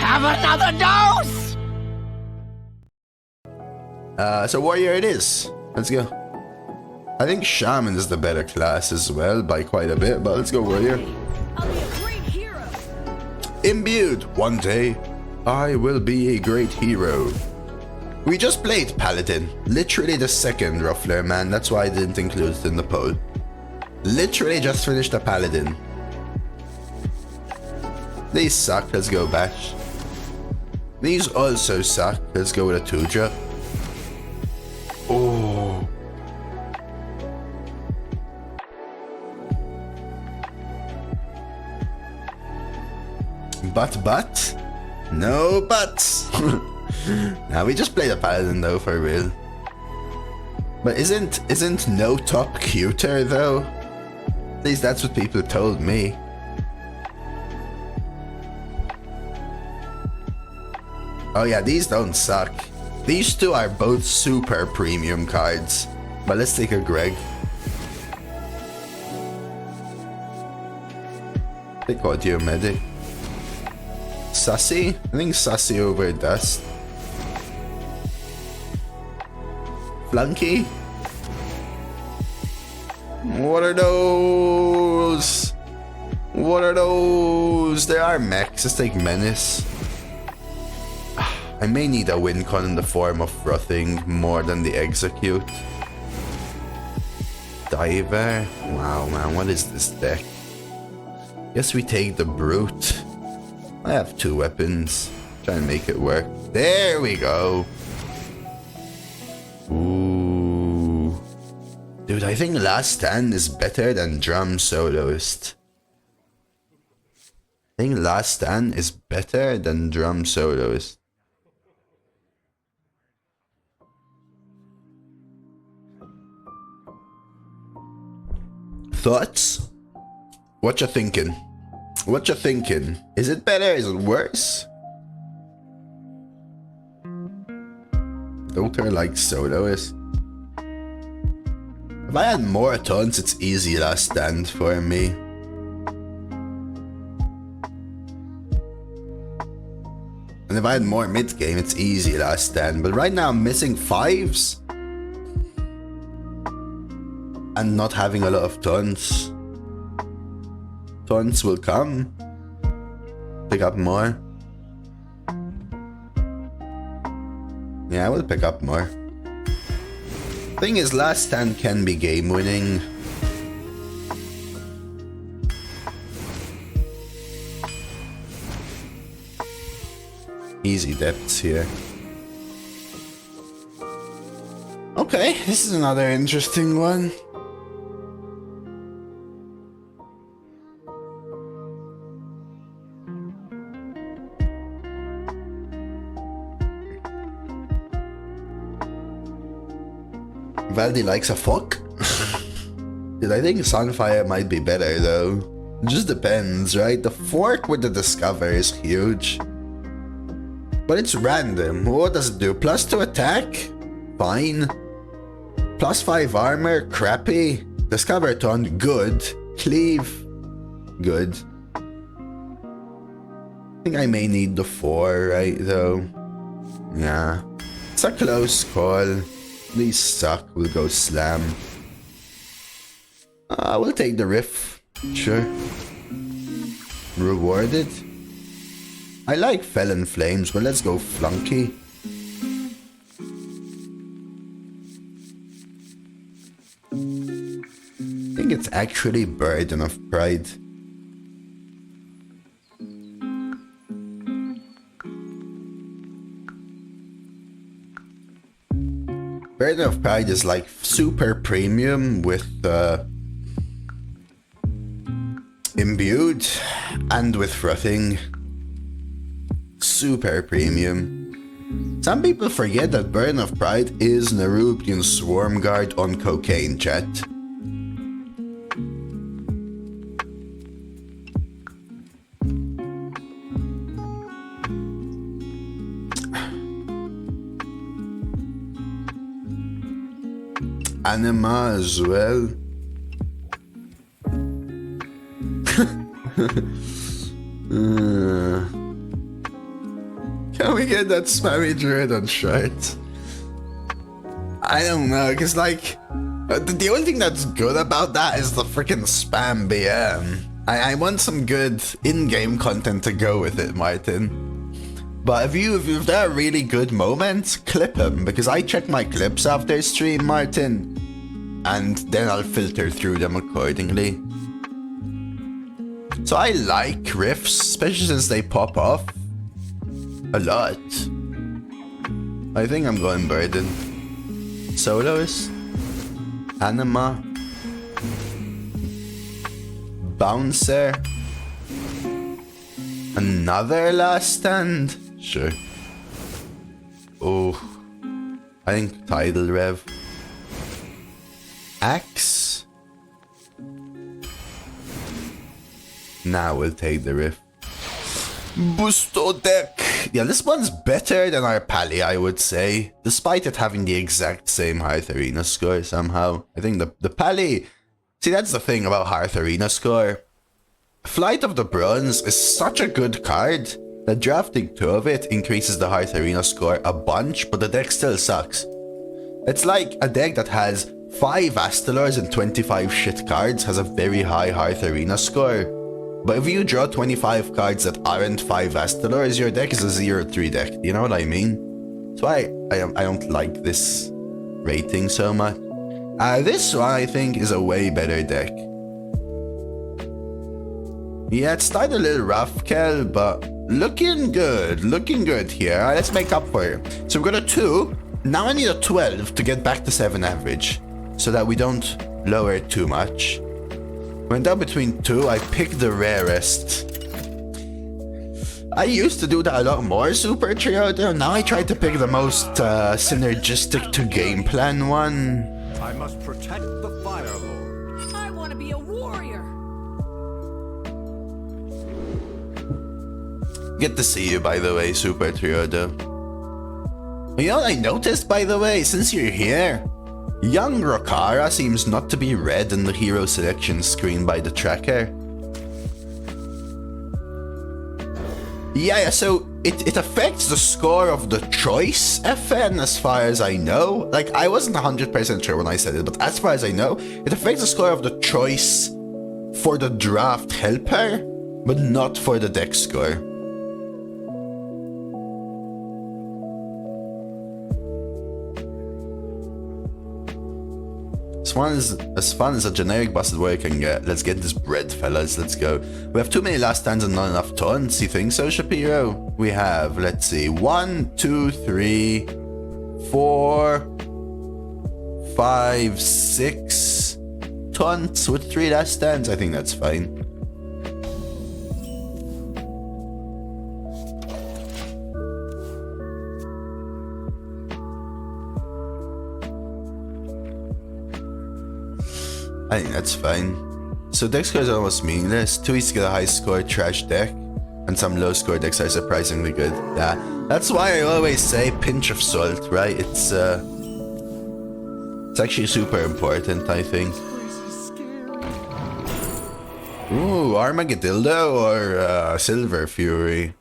have another dose! So warrior it is. Let's go. I think shaman is the better class as well by quite a bit, but let's go warrior. I'll be a great hero. Imbued. One day, I will be a great hero. We just played Paladin. Literally the second Ruffler, man. That's why I didn't include it in the poll. Literally just finished a Paladin. These suck. Let's go Bash. These also suck. Let's go with a 2-drop. Oh. But? No buts. Now we just played a Paladin though, for real. But isn't no top cuter though? At least that's what people told me. Oh yeah, these don't suck. These two are both super premium cards. But let's take a Greg. Take Audio Medic. Sussy? I think Sussy over Dust. Flunky? What are those? What are those? There are mechs. Let's take Menace. I may need a win con in the form of Frothing more than the Execute. Diver? Wow, man, what is this deck? Guess we take the Brute. I have 2 weapons. Try and make it work. There we go. Ooh. Dude, I think Last Stand is better than Drum Soloist. I think Last Stand is better than Drum Soloist. Thoughts? What you thinking? What you thinking? Is it better? Is it worse? Doctor likes Soloist. If I had more taunts, it's easy Last Stand for me. And if I had more mid-game, it's easy Last Stand. But right now I'm missing 5s. And not having a lot of taunts. Taunts will come. Pick up more. Yeah, I will pick up more. Thing is, Last Stand can be game winning. Easy depths here. Okay, this is another interesting one. Valdi likes a fuck? Dude, I think Sunfire might be better though. It just depends, right? The fork with the Discover is huge. But it's random. What does it do? +2 attack? Fine. +5 armor? Crappy. Discover Taunt? Good. Cleave? Good. I think I may need the 4, right though? Yeah. It's a close call. These suck. We'll go Slam. We'll take the Riff. Sure. Rewarded. I like Felon Flames, but let's go Flunky. I think it's actually Burden of Pride. Burden of Pride is like super premium with Imbued and with Frothing. Super premium. Some people forget that Burden of Pride is Nerubian Swarm Guard on cocaine, chat. Anima as well. Can we get that spammy druid on short? I don't know, because like, the only thing that's good about that is the freaking spam BM. I want some good in-game content to go with it, Martin. But if there are really good moments, clip them, because I check my clips after stream, Martin, and then I'll filter through them accordingly. So I like riffs, especially since they pop off a lot. I think I'm going Burden. Soloist, Anima, Bouncer, another Last Stand. Sure. Oh, I think Tidal Rev. Axe. Now we'll take the riff. Busto deck. Yeah, this one's better than our Pally, I would say, despite it having the exact same Hearth Arena score somehow. I think the Pally... See, that's the thing about Hearth Arena score. Flight of the Bronze is such a good card that drafting 2 of it increases the Hearth Arena score a bunch, but the deck still sucks. It's like a deck that has 5 Astalors and 25 shit cards has a very high Hearth Arena score. But if you draw 25 cards that aren't 5 Astalors, your deck is a 0-3 deck. You know what I mean? So I don't like this rating so much. This one I think is a way better deck. Yeah, it started a little rough, Kel, but looking good here. Alright, let's make up for it. So we've got a 2. Now I need a 12 to get back to 7 average, so that we don't lower it too much. Went down between 2, I picked the rarest. I used to do that a lot more, Super Trio, though. Now I try to pick the most synergistic to game plan one. I must protect the firelord. I want to be a warrior. Good to see you, by the way, Super Trio, though. You know what I noticed, by the way, since you're here? Young Rokara seems not to be read in the hero selection screen by the tracker. Yeah, so it affects the score of the choice FN as far as I know. Like, I wasn't 100% sure when I said it, but as far as I know, it affects the score of the choice for the draft helper, but not for the deck score. As fun as a generic busted warrior can get. Let's get this bread, fellas. Let's go. We have too many last stands and not enough taunts. You think so, Shapiro? We have, let's see, 1, 2, 3, 4, 5, 6 taunts with 3 last stands. I think that's fine. I think that's fine. So deck score is almost meaningless. 2 each to get a high score trash deck, and some low score decks are surprisingly good. Yeah, that's why I always say pinch of salt, right? It's actually super important, I think. Ooh, Armageddildo or Silver Fury?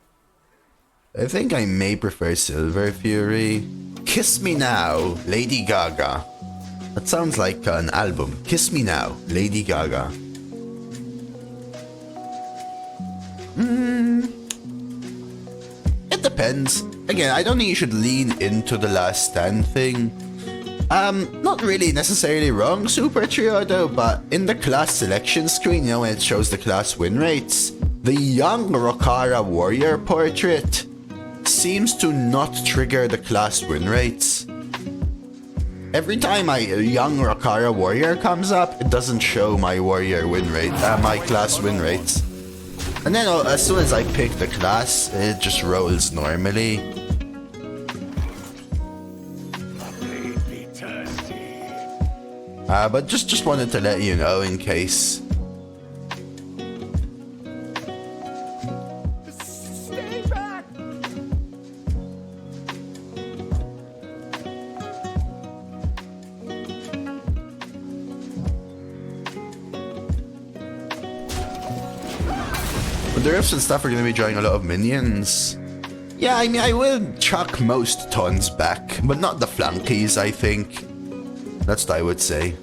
I think I may prefer Silver Fury. Kiss Me Now, Lady Gaga. That sounds like an album. Kiss Me Now, Lady Gaga. It depends. Again, I don't think you should lean into the last stand thing. Not really necessarily wrong, Super Trio, though, but in the class selection screen, you know, when it shows the class win rates, the young Rokara warrior portrait seems to not trigger the class win rates. Every time a young Rokara warrior comes up, it doesn't show my warrior win rate, my class win rates. And then as soon as I pick the class, it just rolls normally. But just wanted to let you know in case. Stay back! But the riffs and stuff are going to be drawing a lot of minions. Yeah, I mean, I will chuck most tons back, but not the flunkies, I think. That's what I would say.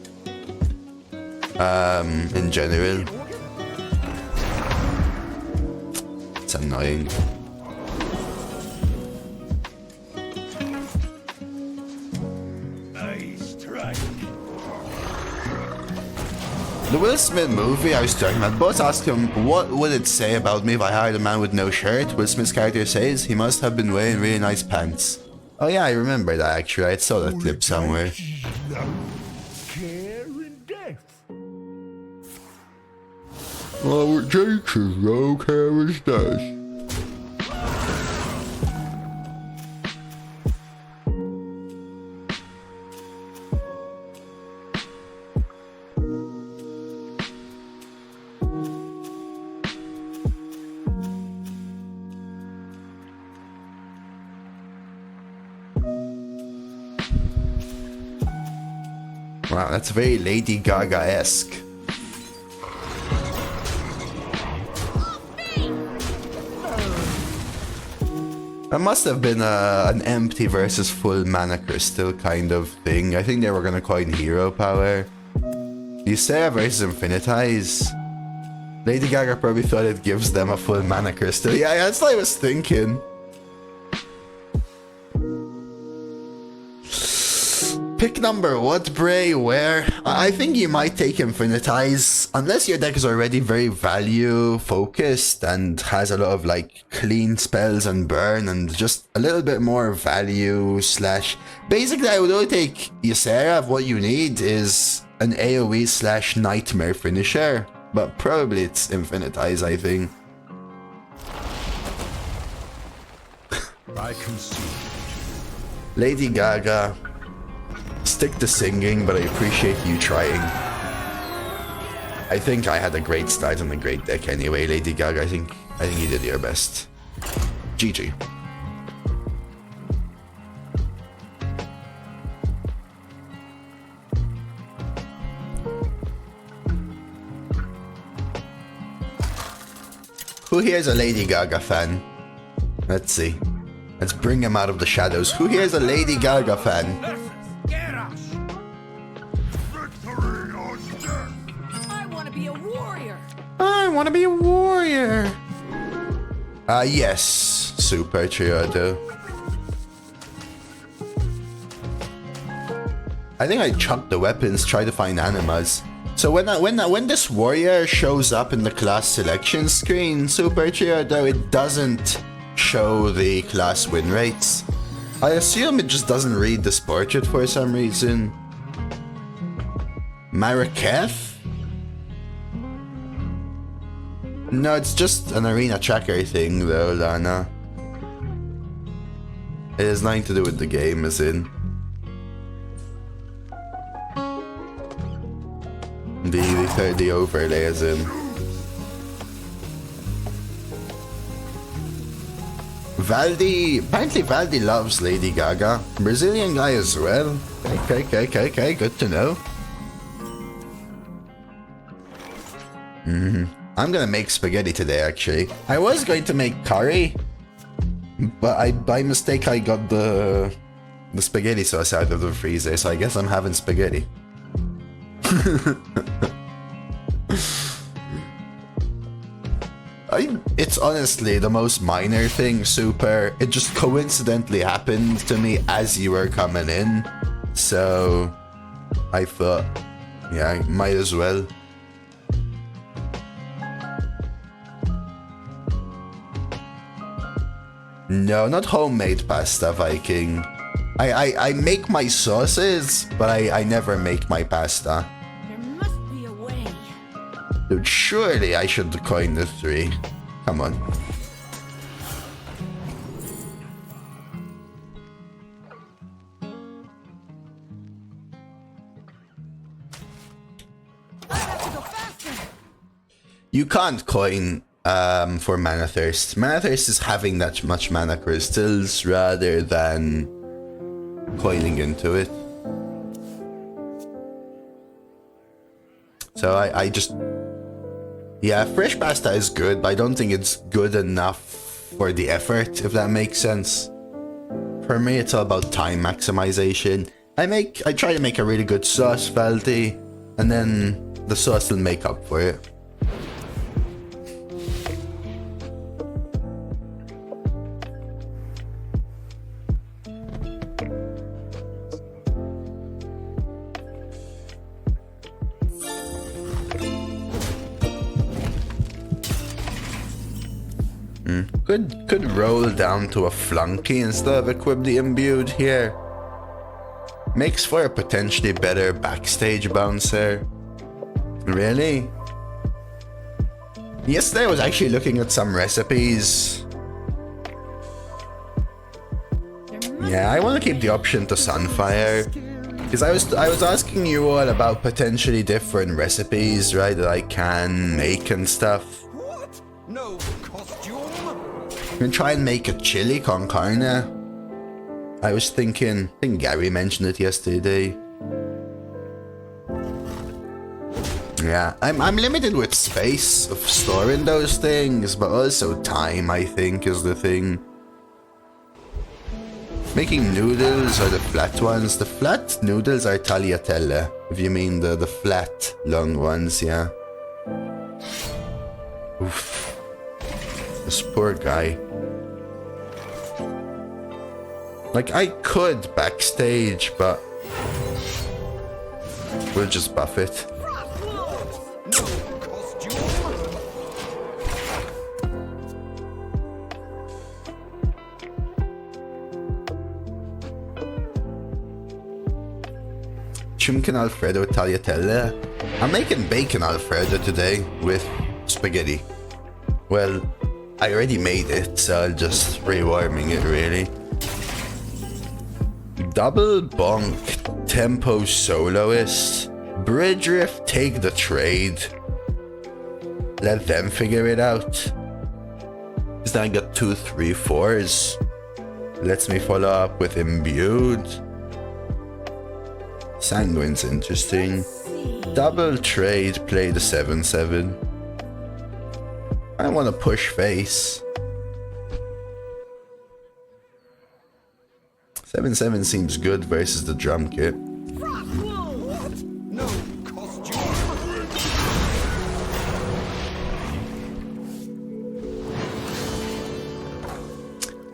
In general. It's annoying. The Will Smith movie I was talking about, both asked him, what would it say about me if I hired a man with no shirt? Will Smith's character says, he must have been wearing really nice pants. Oh yeah, I remember that actually, I saw that clip somewhere. Care and death. Oh, Jake is no care is death. Wow, that's very Lady Gaga-esque. That must have been an empty versus full mana crystal kind of thing. I think they were gonna coin hero power. Ysera versus Infinitize. Lady Gaga probably thought it gives them a full mana crystal. Yeah, that's what I was thinking. Pick number what, Bray? Where? I think you might take Infinitize, unless your deck is already very value focused and has a lot of like clean spells and burn and just a little bit more value slash... Basically, I would only take Ysera if what you need is an AoE slash nightmare finisher, but probably it's Infinitize, I think. I concede. Lady Gaga. Stick to singing, but I appreciate you trying. I think I had a great start on a great deck anyway, Lady Gaga. I think you did your best. GG. Who here is a Lady Gaga fan? Let's see. Let's bring him out of the shadows. Who here is a Lady Gaga fan? I want to be a warrior. Yes, Super Triodo. I think I chucked the weapons, try to find animas. So when this warrior shows up in the class selection screen, Super Triodo, it doesn't show the class win rates. I assume it just doesn't read this portrait for some reason. Maraketh? No, it's just an arena tracker thing though, Lana. It has nothing to do with the game, as in. The overlay, as in. Valdi, apparently Valdi loves Lady Gaga. Brazilian guy as well. Okay, good to know. I'm gonna make spaghetti today, actually. I was going to make curry, but by mistake I got the spaghetti sauce out of the freezer, so I guess I'm having spaghetti. It's honestly the most minor thing, Super. It just coincidentally happened to me as you were coming in, so I thought, yeah, I might as well. No, not homemade pasta, Viking. I make my sauces, but I never make my pasta. There must be a way. Dude, surely I should coin the 3. Come on. I have to go faster. You can't coin for Mana Thirst. Mana Thirst is having that much mana crystals rather than coiling into it. So I just... Yeah, fresh pasta is good, but I don't think it's good enough for the effort, if that makes sense. For me, it's all about time maximization. I try to make a really good sauce, Valdi, and then the sauce will make up for it. Could roll down to a flunky instead of equip the imbued here. Makes for a potentially better backstage bouncer. Really? Yesterday I was actually looking at some recipes. Yeah, I want to keep the option to Sunfire. Because I was asking you all about potentially different recipes, right, that I can make and stuff. What? No costume? I'm gonna try and make a chili con carne. I was thinking, I think Gary mentioned it yesterday. Yeah, I'm limited with space of storing those things, but also time, I think, is the thing. Making noodles are the flat ones. The flat noodles are tagliatelle, if you mean the flat, long ones, yeah. Oof. This poor guy. Like, I could backstage, but we'll just buff it. No costume? Chimkin Alfredo tagliatelle. I'm making bacon Alfredo today with spaghetti. Well, I already made it, so I'll just rewarming it, really. Double bonk tempo soloist. Bridge riff, take the trade. Let them figure it out. Because then I got 2, 3, 4s. Lets me follow up with imbued. Sanguine's interesting. Double trade, play the 7/7. I want to push face. 7/7 seems good versus the drum kit. No costume?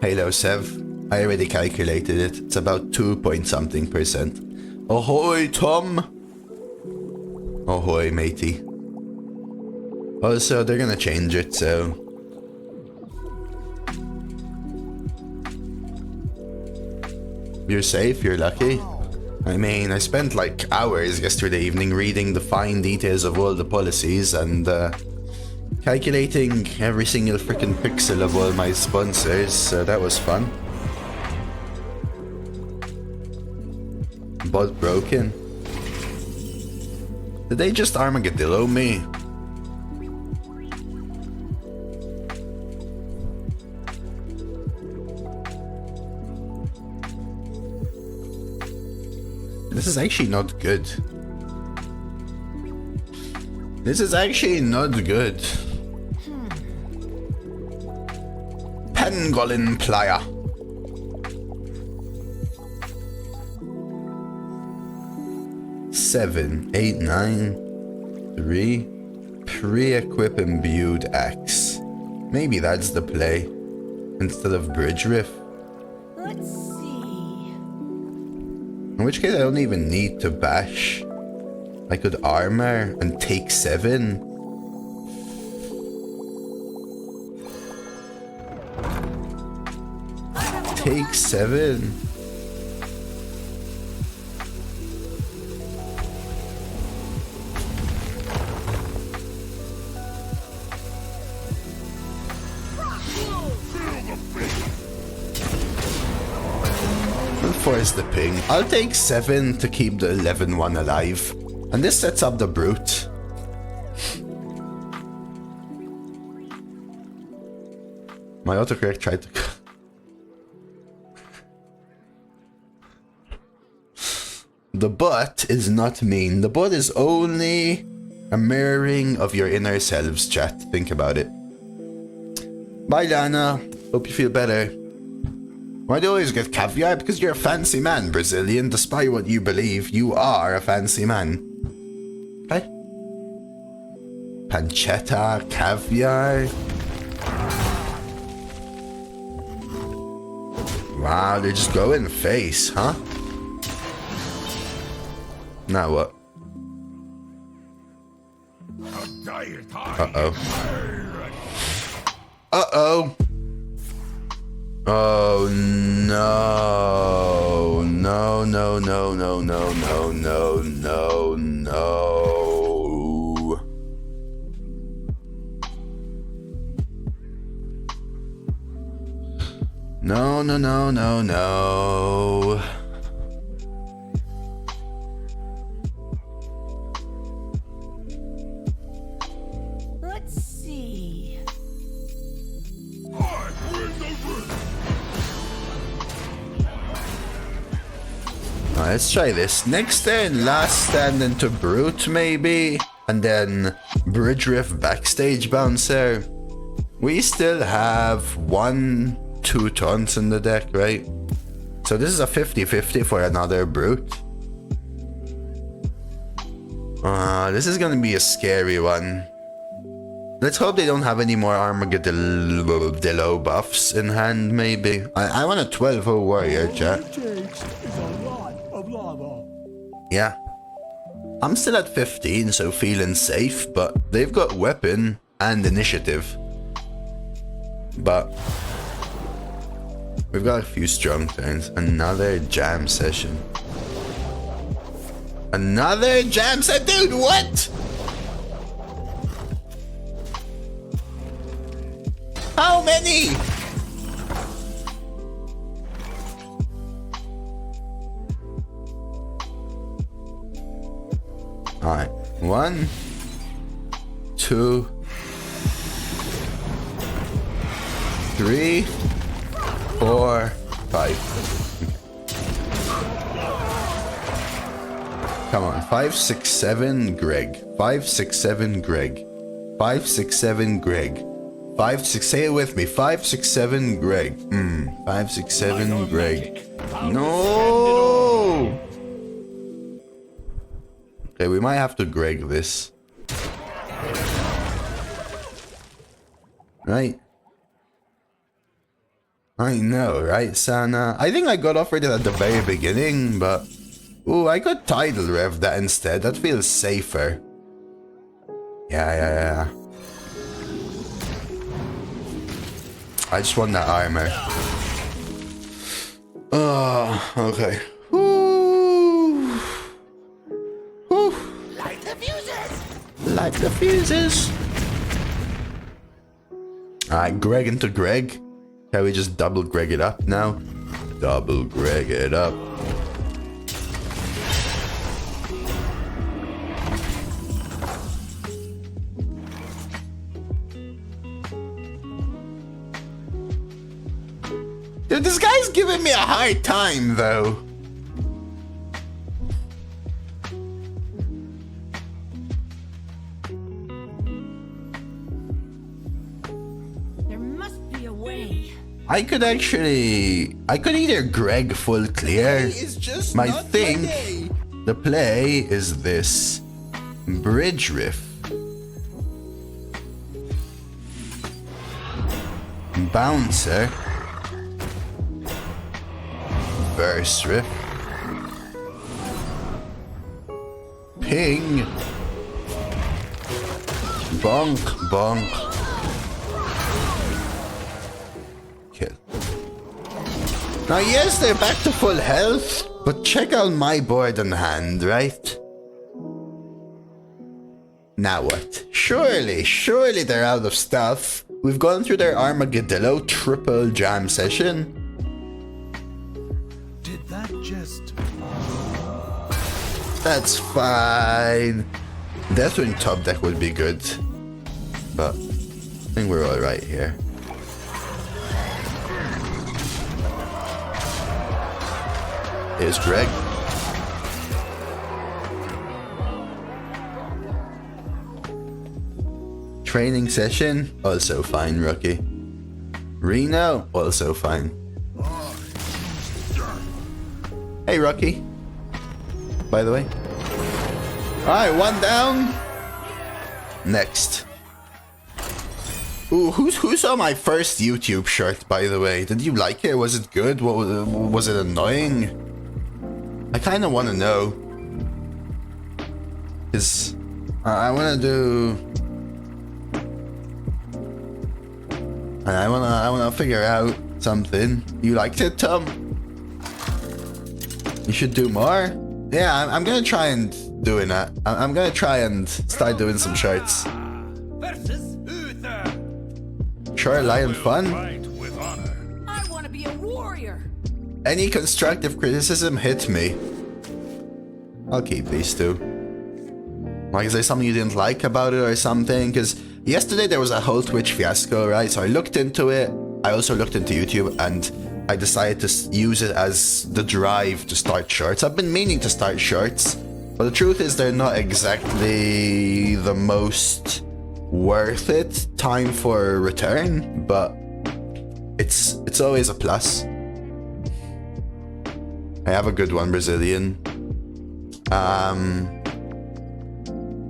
Halo Sev, I already calculated it. It's about 2 point something %. Ahoy, Tom! Ahoy, matey. Also, they're gonna change it, so... You're safe, you're lucky. I mean, I spent like hours yesterday evening reading the fine details of all the policies and calculating every single freaking pixel of all my sponsors, so that was fun. Bot broken. Did they just Armadillo me? This is actually not good. This is actually not good. Pangolin Playa. Seven, 8, 9, 3. Pre-equip imbued axe. Maybe that's the play. Instead of bridge riff. Let's see. In which case I don't even need to bash. I could armor and take 7. Take 7. Force the ping. I'll take 7 to keep the 11-1 alive. And this sets up the brute. My autocorrect tried to... The bot is not mean. The bot is only a mirroring of your inner selves, chat. Think about it. Bye, Lana. Hope you feel better. Why do you always get caviar? Because you're a fancy man, Brazilian. Despite what you believe, you are a fancy man. Okay. Pancetta, caviar. Wow, they're just going face, huh? Now what? Uh-oh. Uh-oh. Oh no. No, no, no, no, no, no, no, no, no. No, no, no, no, no. Let's see. Let's try this. Next turn, last stand into Brute, maybe. And then Bridge Riff Backstage Bouncer. We still have 1-2 taunts in the deck, right? So this is a 50-50 for another Brute. This is gonna be a scary one. Let's hope they don't have any more Armageddon buffs in hand, maybe. I want a 12-0 warrior, chat. Yeah. I'm still at 15, so feeling safe, but they've got weapon and initiative. But we've got a few strong turns. Another jam session. Another jam session? Dude, what? How many? Alright. 1, 2, 3, 4, 5. Come on. 5, 6, 7, Greg. 5, 6, 7, Greg. 5, 6, 7, Greg. 5, 6, say it with me. 5, 6, 7, Greg. 5, 6, 7, Greg. No! Okay, we might have to Greg this. Right? I know, right, Sana? I think I got offered it at the very beginning, but... Ooh, I could Tidal Rev that instead. That feels safer. Yeah. I just want that armor. Oh, okay. Ooh. Ooh. Light the fuses! Light the fuses. Alright, Greg into Greg. Can we just double Greg it up now? Double Greg it up. Dude, this guy's giving me a hard time, though. There must be a way. I could either Greg full clear. My thing, the play is this. Bridge Riff. Bouncer. Burst Riff. Ping. Bonk, bonk. Kill. Now yes, they're back to full health, but check out my board in hand, right? Now what? Surely they're out of stuff. We've gone through their Armageddon triple jam session. Did that just... That's fine. Deathwing top deck would be good, but I think we're alright here. Here's Greg. Training session, also fine, rookie. Reno, also fine. Hey, Rocky. By the way. Alright, one down. Next. Ooh, who saw my first YouTube shirt, by the way? Did you like it? Was it good? What was it annoying? I kind of want to know. Because I want to do... I want to figure out something. You liked it, Tom? You should do more? Yeah, I'm going to try and doing that. I'm going to try and start doing some shirts. Sure, lion fun. I want to be a warrior. Any constructive criticism, hit me. I'll keep these two. Like, is there something you didn't like about it or something? Because yesterday there was a whole Twitch fiasco, right? So I looked into it. I also looked into YouTube and I decided to use it as the drive to start shirts. I've been meaning to start shirts, but the truth is they're not exactly the most worth it time for return, but it's always a plus. I have a good one, Brazilian.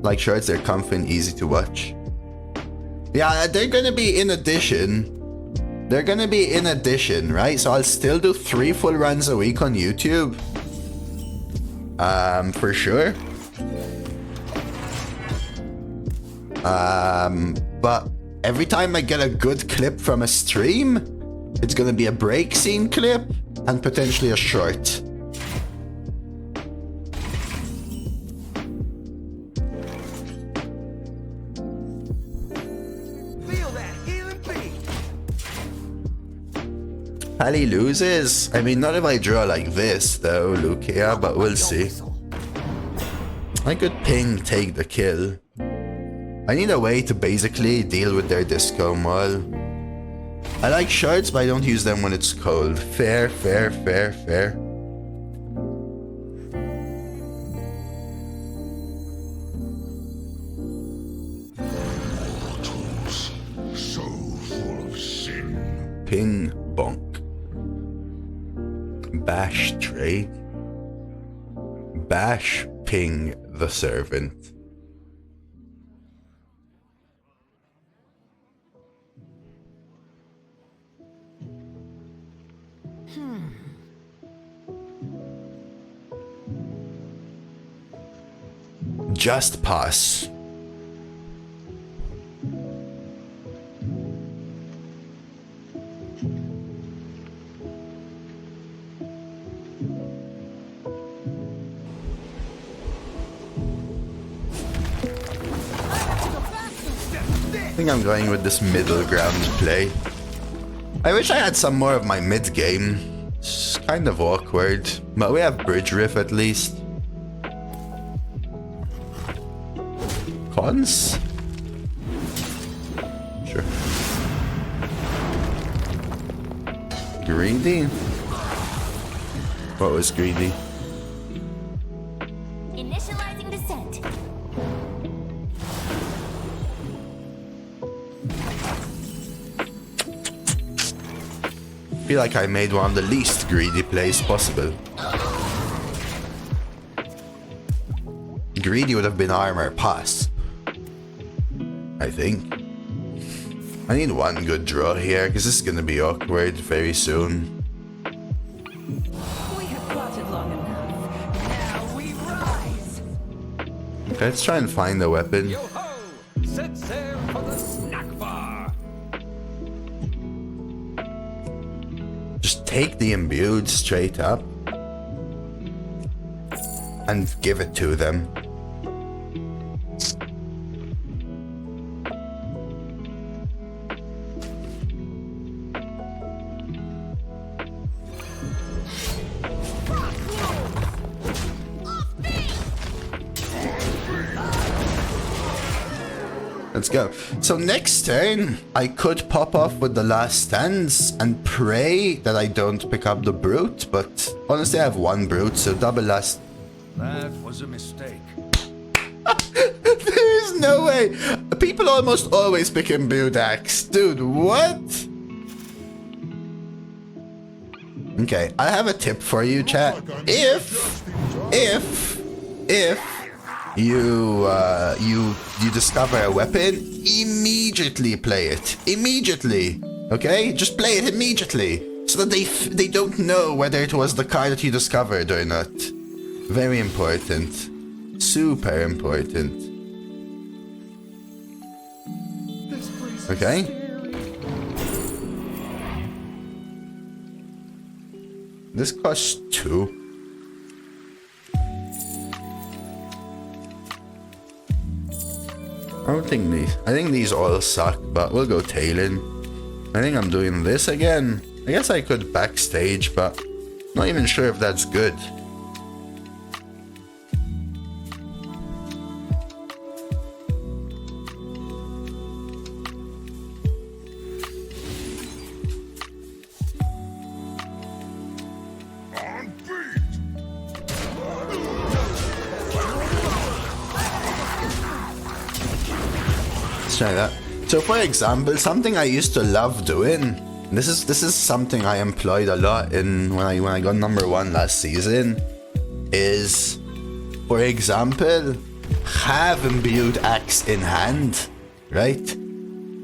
Like shirts, they're comfy and easy to watch. Yeah, they're gonna be in addition. They're gonna be in addition, right? So I'll still do 3 full runs a week on YouTube. For sure. But every time I get a good clip from a stream, it's gonna be a break scene clip and potentially a short. Pally loses? I mean, not if I draw like this, though, Lucia, but we'll see. I could ping take the kill. I need a way to basically deal with their disco mall. I like shirts, but I don't use them when it's cold. Fair, fair, fair, fair. So full of sin. Ping bonk. Bash trade. Bash ping the servant. Just pass. I think I'm going with this middle ground play. I wish I had some more of my mid game. It's kind of awkward, but we have Bridge Riff at least. Cons? Sure. Greedy? What was greedy? Initializing descent. I feel like I made one of the least greedy plays possible. Greedy would have been armor pass, I think. I need one good draw here, because this is going to be awkward very soon. We have plotted long enough. Now we rise. Okay, let's try and find a weapon. Yo ho! Set sail for the snack bar. Just take the imbued straight up and give it to them. Let's go. So next turn, I could pop off with the last stands and pray that I don't pick up the brute, but honestly I have one brute, so double last. That was a mistake. There is no way. People almost always pick imbued axe. Dude, what? Okay, I have a tip for you, chat. If you discover a weapon, immediately play it. Immediately. Okay? Just play it immediately. So that they don't know whether it was the card that you discovered or not. Very important. Super important. Okay? This costs 2. I think these all suck, but we'll go tailing. I think I'm doing this again. I guess I could backstage, but not even sure if that's good. Let's try that. So for example, something I used to love doing, this is something I employed a lot in when I got number 1 last season, is, for example, have imbued axe in hand, right?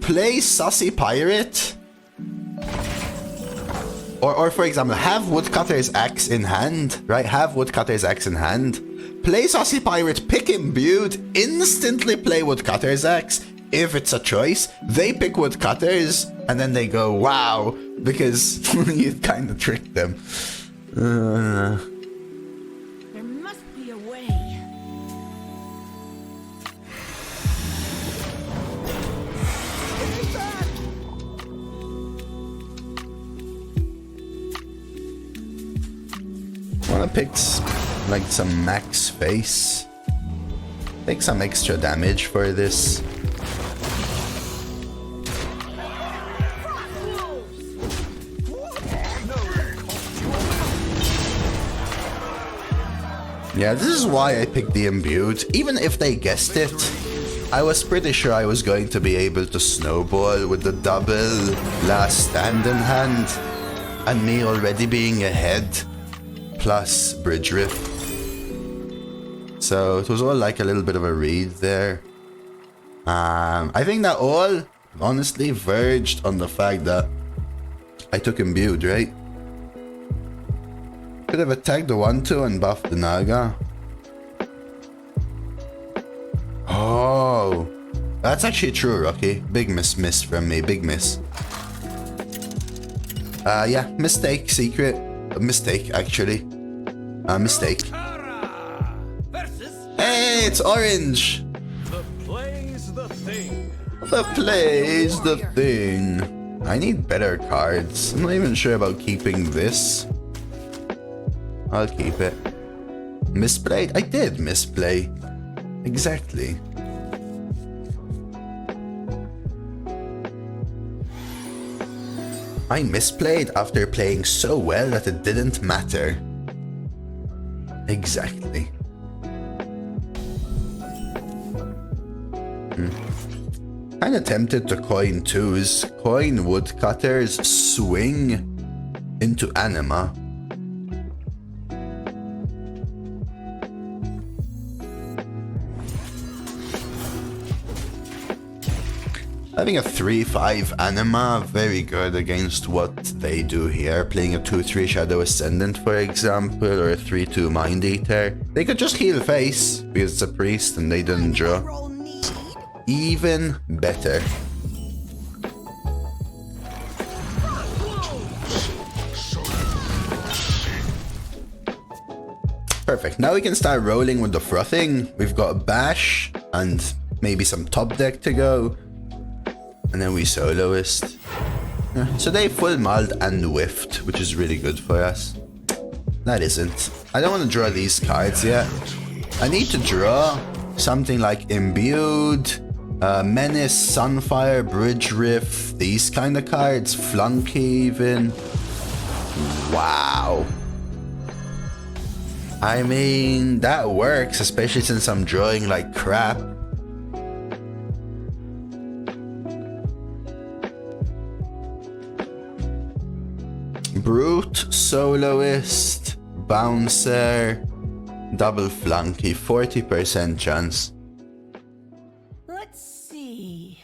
Play Saucy Pirate, or for example, have Woodcutter's axe in hand, right? Have Woodcutter's axe in hand. Play Saucy Pirate, pick imbued, instantly play Woodcutter's axe. If it's a choice, they pick Woodcutters, and then they go, wow, because you kind of tricked them. There must be a way. I wanna pick like some max face. Take some extra damage for this. Yeah, this is why I picked the imbued. Even if they guessed it, I was pretty sure I was going to be able to snowball with the double last stand in hand, and me already being ahead, plus bridge rift. So it was all like a little bit of a read there. I think that all honestly verged on the fact that I took imbued, right? Could have attacked the 1-2 and buffed the Naga. Oh, that's actually true, Rocky. Big miss from me, big miss. Yeah, mistake, secret. Mistake, actually. Mistake. Hey, it's orange! The play's the thing. The play's the thing. I need better cards. I'm not even sure about keeping this. I'll keep it. Misplayed? I did misplay. Exactly. I misplayed after playing so well that it didn't matter. Exactly. Kinda tempted to coin 2s. Coin Woodcutters, swing into Anima. Having a 3-5 Anima, very good against what they do here. Playing a 2-3 Shadow Ascendant, for example, or a 3-2 Mind Eater. They could just heal face, because it's a priest and they didn't draw. Even better. Perfect, now we can start rolling with the frothing. We've got Bash, and maybe some top deck to go. And then we soloist. Yeah, so they full mulled and whiffed, which is really good for us. That isn't. I don't want to draw these cards yet. I need to draw something like Imbued, Menace, Sunfire, Bridge Rift, these kind of cards, Flunky even. Wow. I mean, that works, especially since I'm drawing like crap. Brute, Soloist, Bouncer, Double Flunky, 40% chance. Let's see.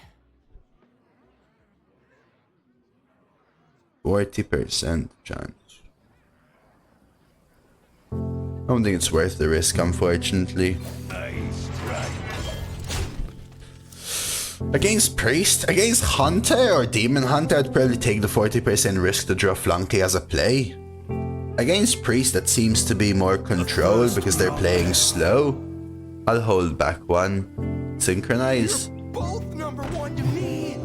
40% chance. I don't think it's worth the risk, unfortunately. Against Priest, against Hunter or Demon Hunter, I'd probably take the 40% risk to draw Flunky as a play. Against Priest, that seems to be more control because they're playing slow. I'll hold back one. Synchronize. Both number one to me.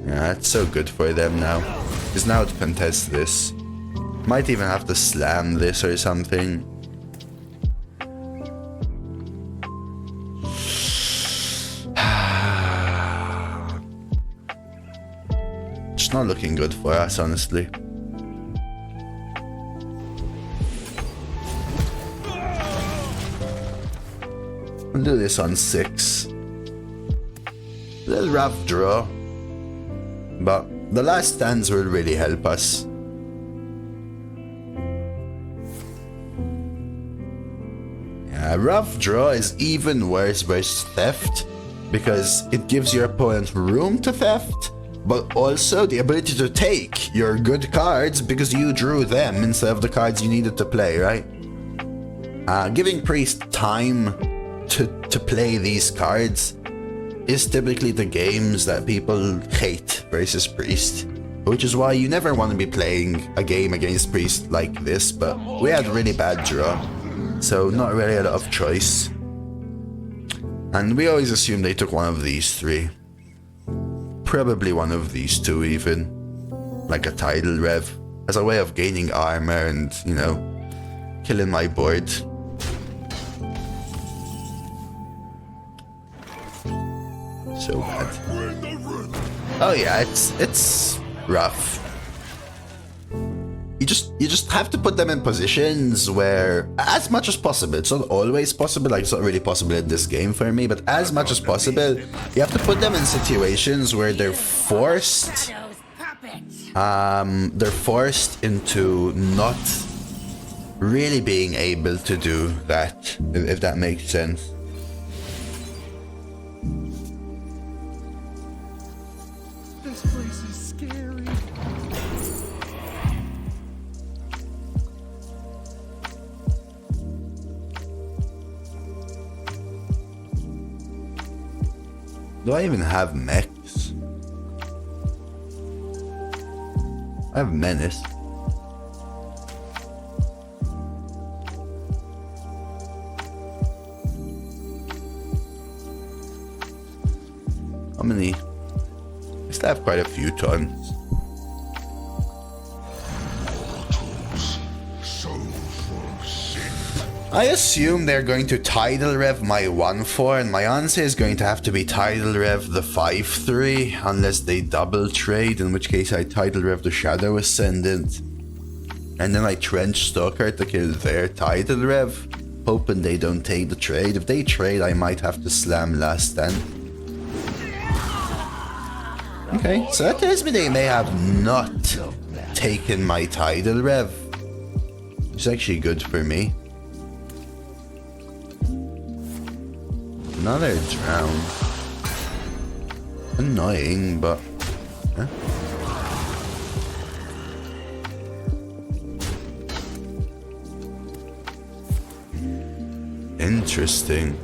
Yeah, it's so good for them now. Because now to contest this. Might even have to slam this or something. It's not looking good for us, honestly. We'll do this on 6. Little rough draw. But the last stands will really help us. Yeah, rough draw is even worse versus theft. Because it gives your opponent room to theft, but also the ability to take your good cards because you drew them instead of the cards you needed to play, right? Giving Priest time to play these cards is typically the games that people hate versus Priest. Which is why you never want to be playing a game against Priest like this, but we had really bad draw, so not really a lot of choice. And we always assume they took one of these 3. Probably one of these 2 even. Like a Tidal Rev. As a way of gaining armor and, you know, killing my board. So bad. Oh yeah, it's rough. You just have to put them in positions where, as much as possible, it's not always possible, like it's not really possible in this game for me, but as much as possible, you have to put them in situations where they're forced into not really being able to do that, if that makes sense. This place is scary. Do I even have mechs? I have Menace. How many? I still have quite a few tons. I assume they're going to Tidal Rev my 1-4, and my answer is going to have to be Tidal Rev the 5-3, unless they double trade, in which case I Tidal Rev the Shadow Ascendant. And then I Trench Stalker to kill their Tidal Rev, hoping they don't take the trade. If they trade, I might have to slam last stand. Okay, so that tells me they may have not taken my Tidal Rev, which is actually good for me. Another drown. Annoying, but... Huh? Interesting.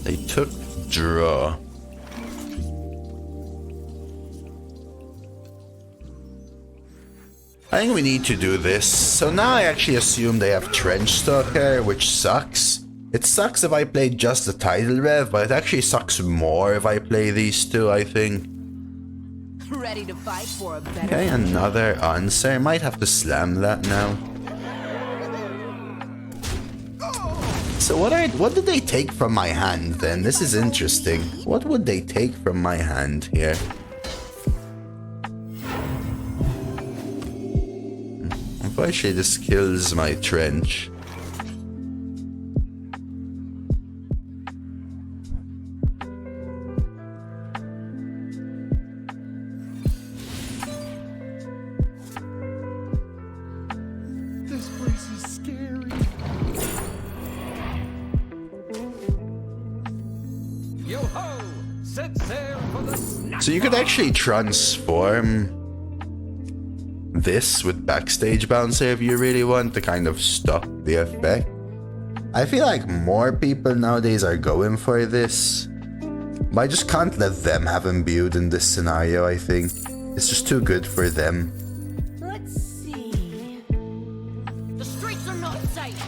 They took draw. I think we need to do this. So now I actually assume they have Trench Stalker, which sucks. It sucks if I play just the Tidal Rev, but it actually sucks more if I play these two, I think. Ready to fight for a better. Okay, another answer. Might have to slam that now. So what did they take from my hand then? This is interesting. What would they take from my hand here? Unfortunately, this kills my Trench. Set sail for the snack So you could bar. actually transform this with backstage bouncer if you really want to kind of stop the effect. I feel like more people nowadays are going for this, but I just can't let them have imbued in this scenario. I think it's just too good for them. Let's see. The streets are not safe.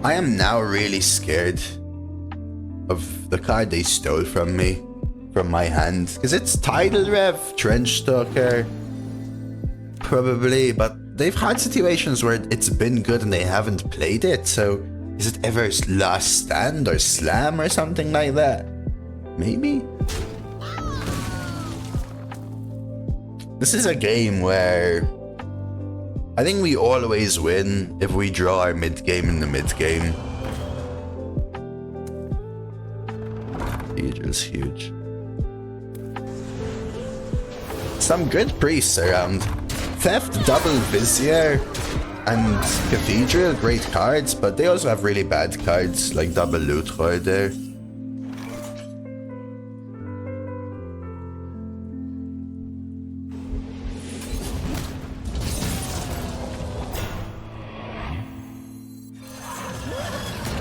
I am now really scared of the card they stole from me, from my hand, because it's Tidal Rev, Trench Stalker, probably, but they've had situations where it's been good and they haven't played it, so is it ever Last Stand or Slam or something like that? Maybe? This is a game where I think we always win if we draw our mid-game in the mid-game. Cathedral's huge. Some good priests around. Theft, Double Vizier, and Cathedral, great cards, but they also have really bad cards like Double Loot Hoarder.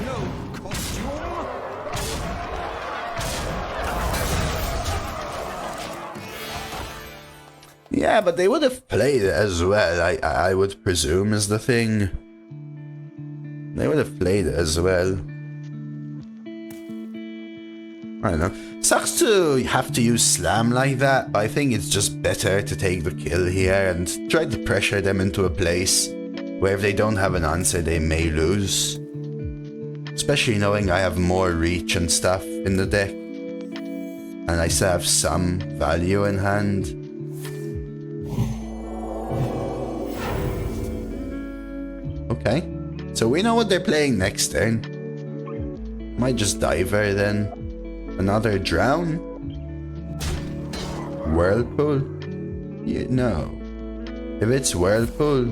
No costume. Yeah, but they would have played it as well, I would presume is the thing. They would have played it as well. I don't know. Sucks to have to use Slam like that, but I think it's just better to take the kill here and try to pressure them into a place where if they don't have an answer, they may lose. Especially knowing I have more reach and stuff in the deck. And I still have some value in hand. Okay, so we know what they're playing next turn. Might just Diver then. Another Drown? Whirlpool? Yeah, no. If it's Whirlpool...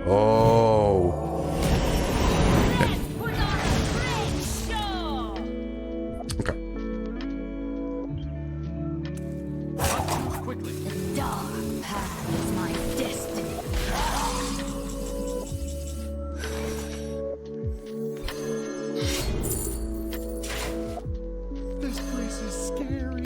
Oh... Put on a great show. Okay. Move quickly. The dark path is my destiny. This place is scary.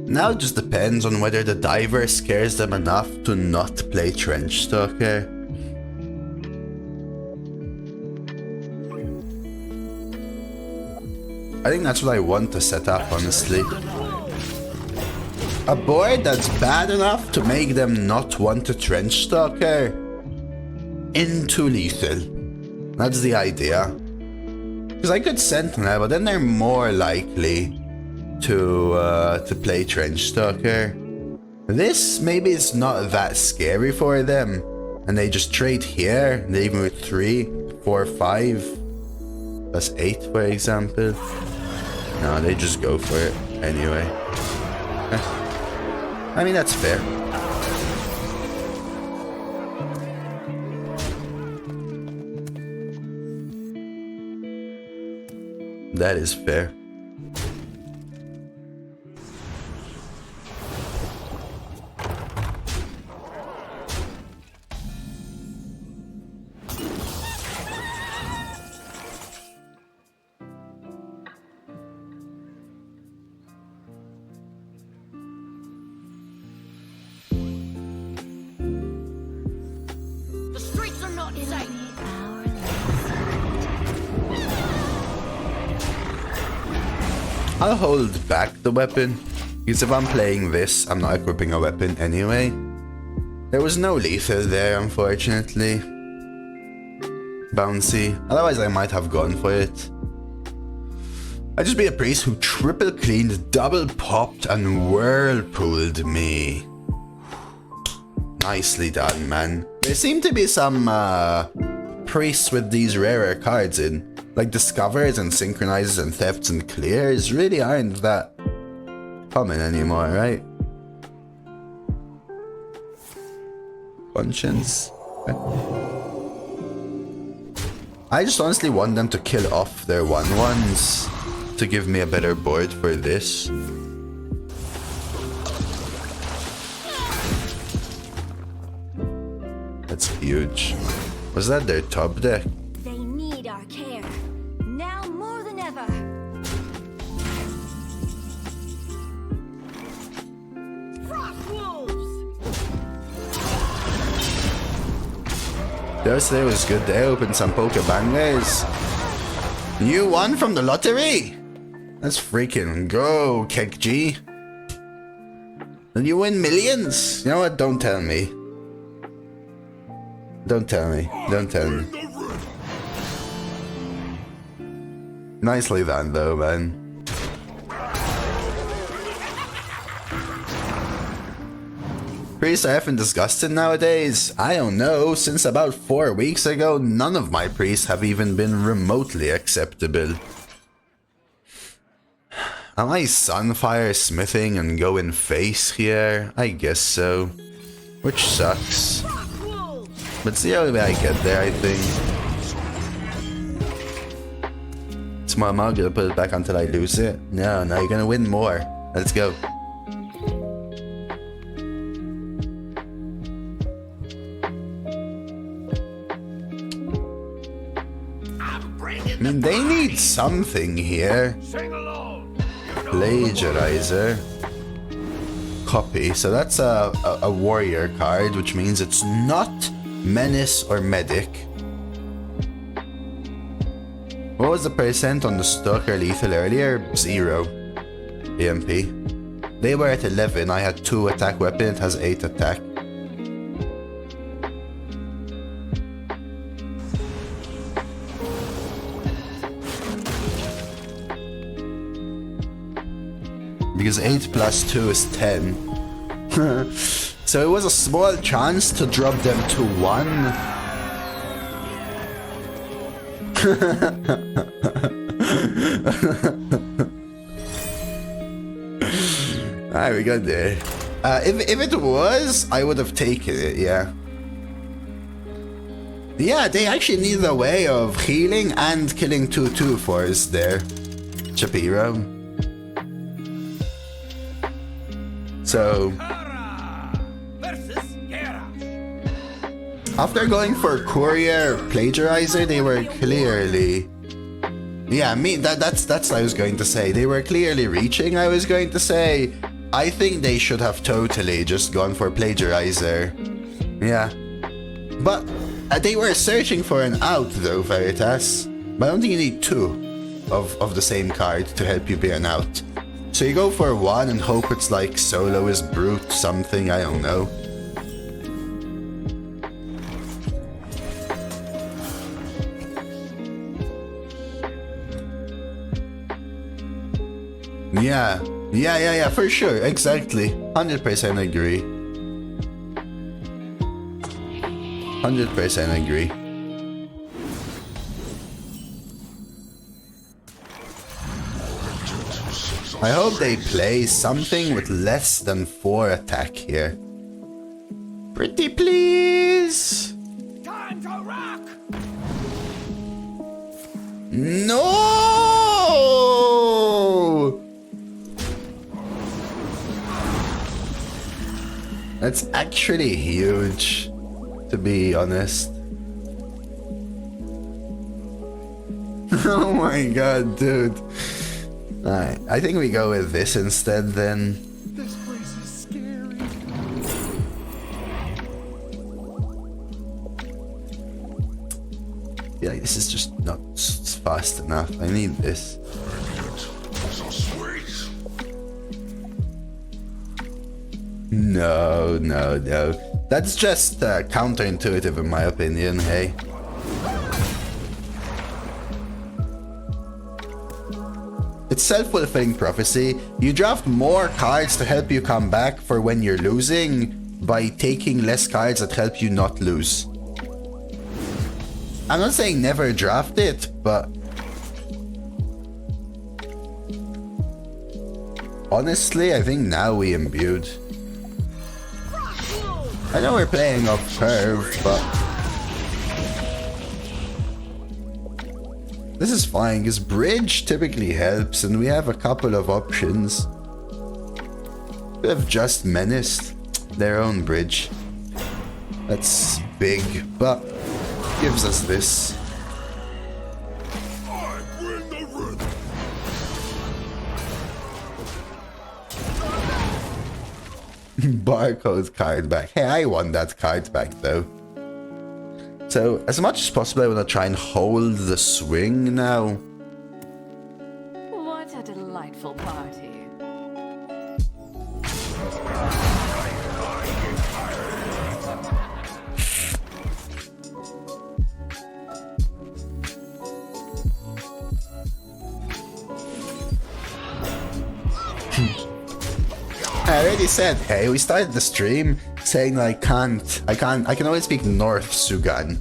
Now it just depends on whether the Diver scares them enough to not play Trench Stalker. I think that's what I want to set up, honestly. A board that's bad enough to make them not want to Trench Stalker into lethal. That's the idea. Because I could Sentinel, but then they're more likely to play Trench Stalker. This maybe is not that scary for them, and they just trade here. They even with 3, 4, 5, plus 8, for example. No, they just go for it anyway. I mean, that's fair. That is fair. The streets are not safe. I'll hold back the weapon, because if I'm playing this, I'm not equipping a weapon anyway. There was no lethal there, unfortunately. Bouncy. Otherwise, I might have gone for it. I'd just be a priest who triple cleaned, double popped, and whirlpooled me. Nicely done, man. There seem to be some priests with these rarer cards in. Like discovers and synchronizes and thefts and clears really aren't that common anymore, right? Conscience. Okay. I just honestly want them to kill off their 1/1s to give me a better board for this. That's huge. Was that their top deck? They need our care, now more than ever. Frost wolves! Thursday was good day, opened some Pokebangers. You won from the lottery? Let's freaking go, Kek G. Did you win millions? You know what? Don't tell me. Don't tell me. Don't tell me. Nicely done though, man. Priests are effing disgusting nowadays. I don't know, since about 4 weeks ago, none of my priests have even been remotely acceptable. Am I Sunfire smithing and going face here? I guess so. Which sucks. But it's the only way I get there, I think. Small mug, gonna put it back until I lose it? No, you're gonna win more. Let's go. I mean, they need something here. Plagiarizer. Copy. So that's a warrior card, which means it's not menace or medic. What was the percent on the stuck or lethal earlier? 0. EMP. They were at 11. I had 2 attack weapon. It has 8 attack. Because 8 plus 2 is 10. So it was a small chance to drop them to 1. Alright, we got there. If it was, I would have taken it, yeah. Yeah, they actually need a way of healing and killing 2 2/4s there. Shapiro. So, after going for courier plagiarizer, they were clearly, yeah, that's what I was going to say. They were clearly reaching, I was going to say. I think they should have totally just gone for plagiarizer. Yeah, but they were searching for an out though, Veritas. But I don't think you need 2 of the same card to help you be an out. So you go for 1 and hope it's like solo is brute something, I don't know. Yeah, for sure, exactly. 100% agree. 100% agree. I hope they play something with less than 4 attack here. Pretty please. Time to rock! No! That's actually huge, to be honest. Oh my god, dude. Alright, I think we go with this instead then. This place is scary. Yeah, this is just not fast enough. I need this. So sweet. No. That's just counterintuitive in my opinion, hey? It's self-fulfilling prophecy. You draft more cards to help you come back for when you're losing by taking less cards that help you not lose. I'm not saying never draft it, but honestly, I think now we imbued. I know we're playing off curve, but this is fine because bridge typically helps, and we have a couple of options. We have just menaced their own bridge. That's big, but gives us this. I bring the rhythm. Barcode card back. Hey, I want that card back though. So, as much as possible, I want to try and hold the swing now. What a delightful party. I already said, hey, we started the stream saying I can only speak North Sugan,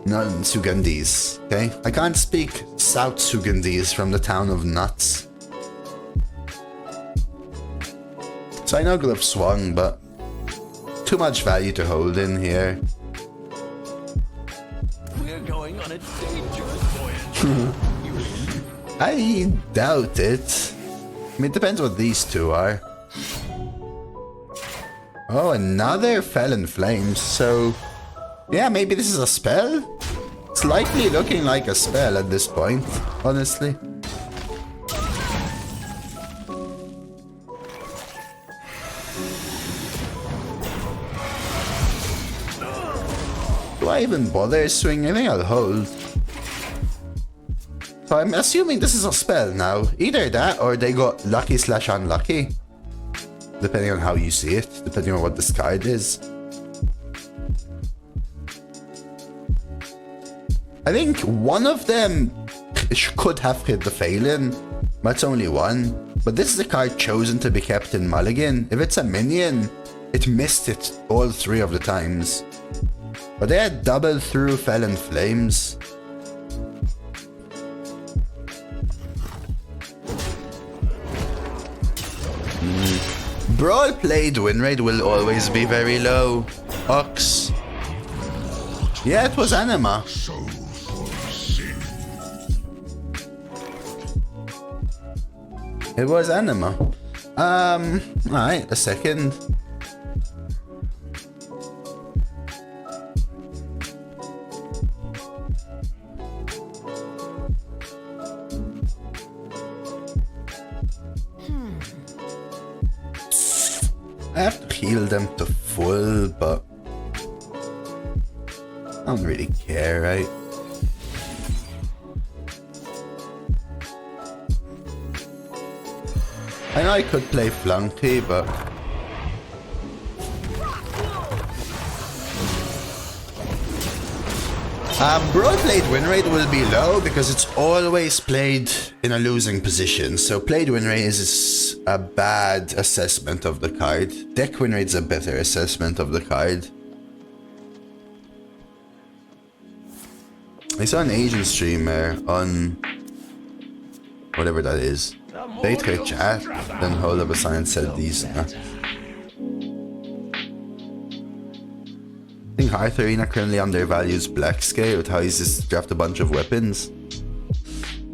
not Sugandese, okay? I can't speak South Sugandese from the town of Nuts. So I know Glove swung, but too much value to hold in here. We're going on a dangerous voyage. I doubt it. I mean, it depends what these two are. Oh, another Felon Flames, so yeah, maybe this is a spell? It's likely looking like a spell at this point, honestly. Do I even bother swinging? I think I'll hold. So I'm assuming this is a spell now. Either that or they got lucky / unlucky. Depending on how you see it, depending on what this card is. I think one of them could have hit the Phelan, but it's only one. But this is the card chosen to be kept in Mulligan. If it's a minion, it missed it all 3 of the times. But they had double through Felon Flames. Brawl played win rate will always be very low. Ox. Yeah, it was Anima. So for sin. It was Anima. Alright, a second. I have to heal them to full, but I don't really care, right? I know I could play Flunky, but Brawl played win rate will be low because it's always played in a losing position. So played win rate is a bad assessment of the card. Deck win rate is a better assessment of the card. I saw an Asian streamer on whatever that is. Played her chat, then hold up a sign and said these. I think Hearth Arena currently undervalues Black Scale with how he's just draft a bunch of weapons.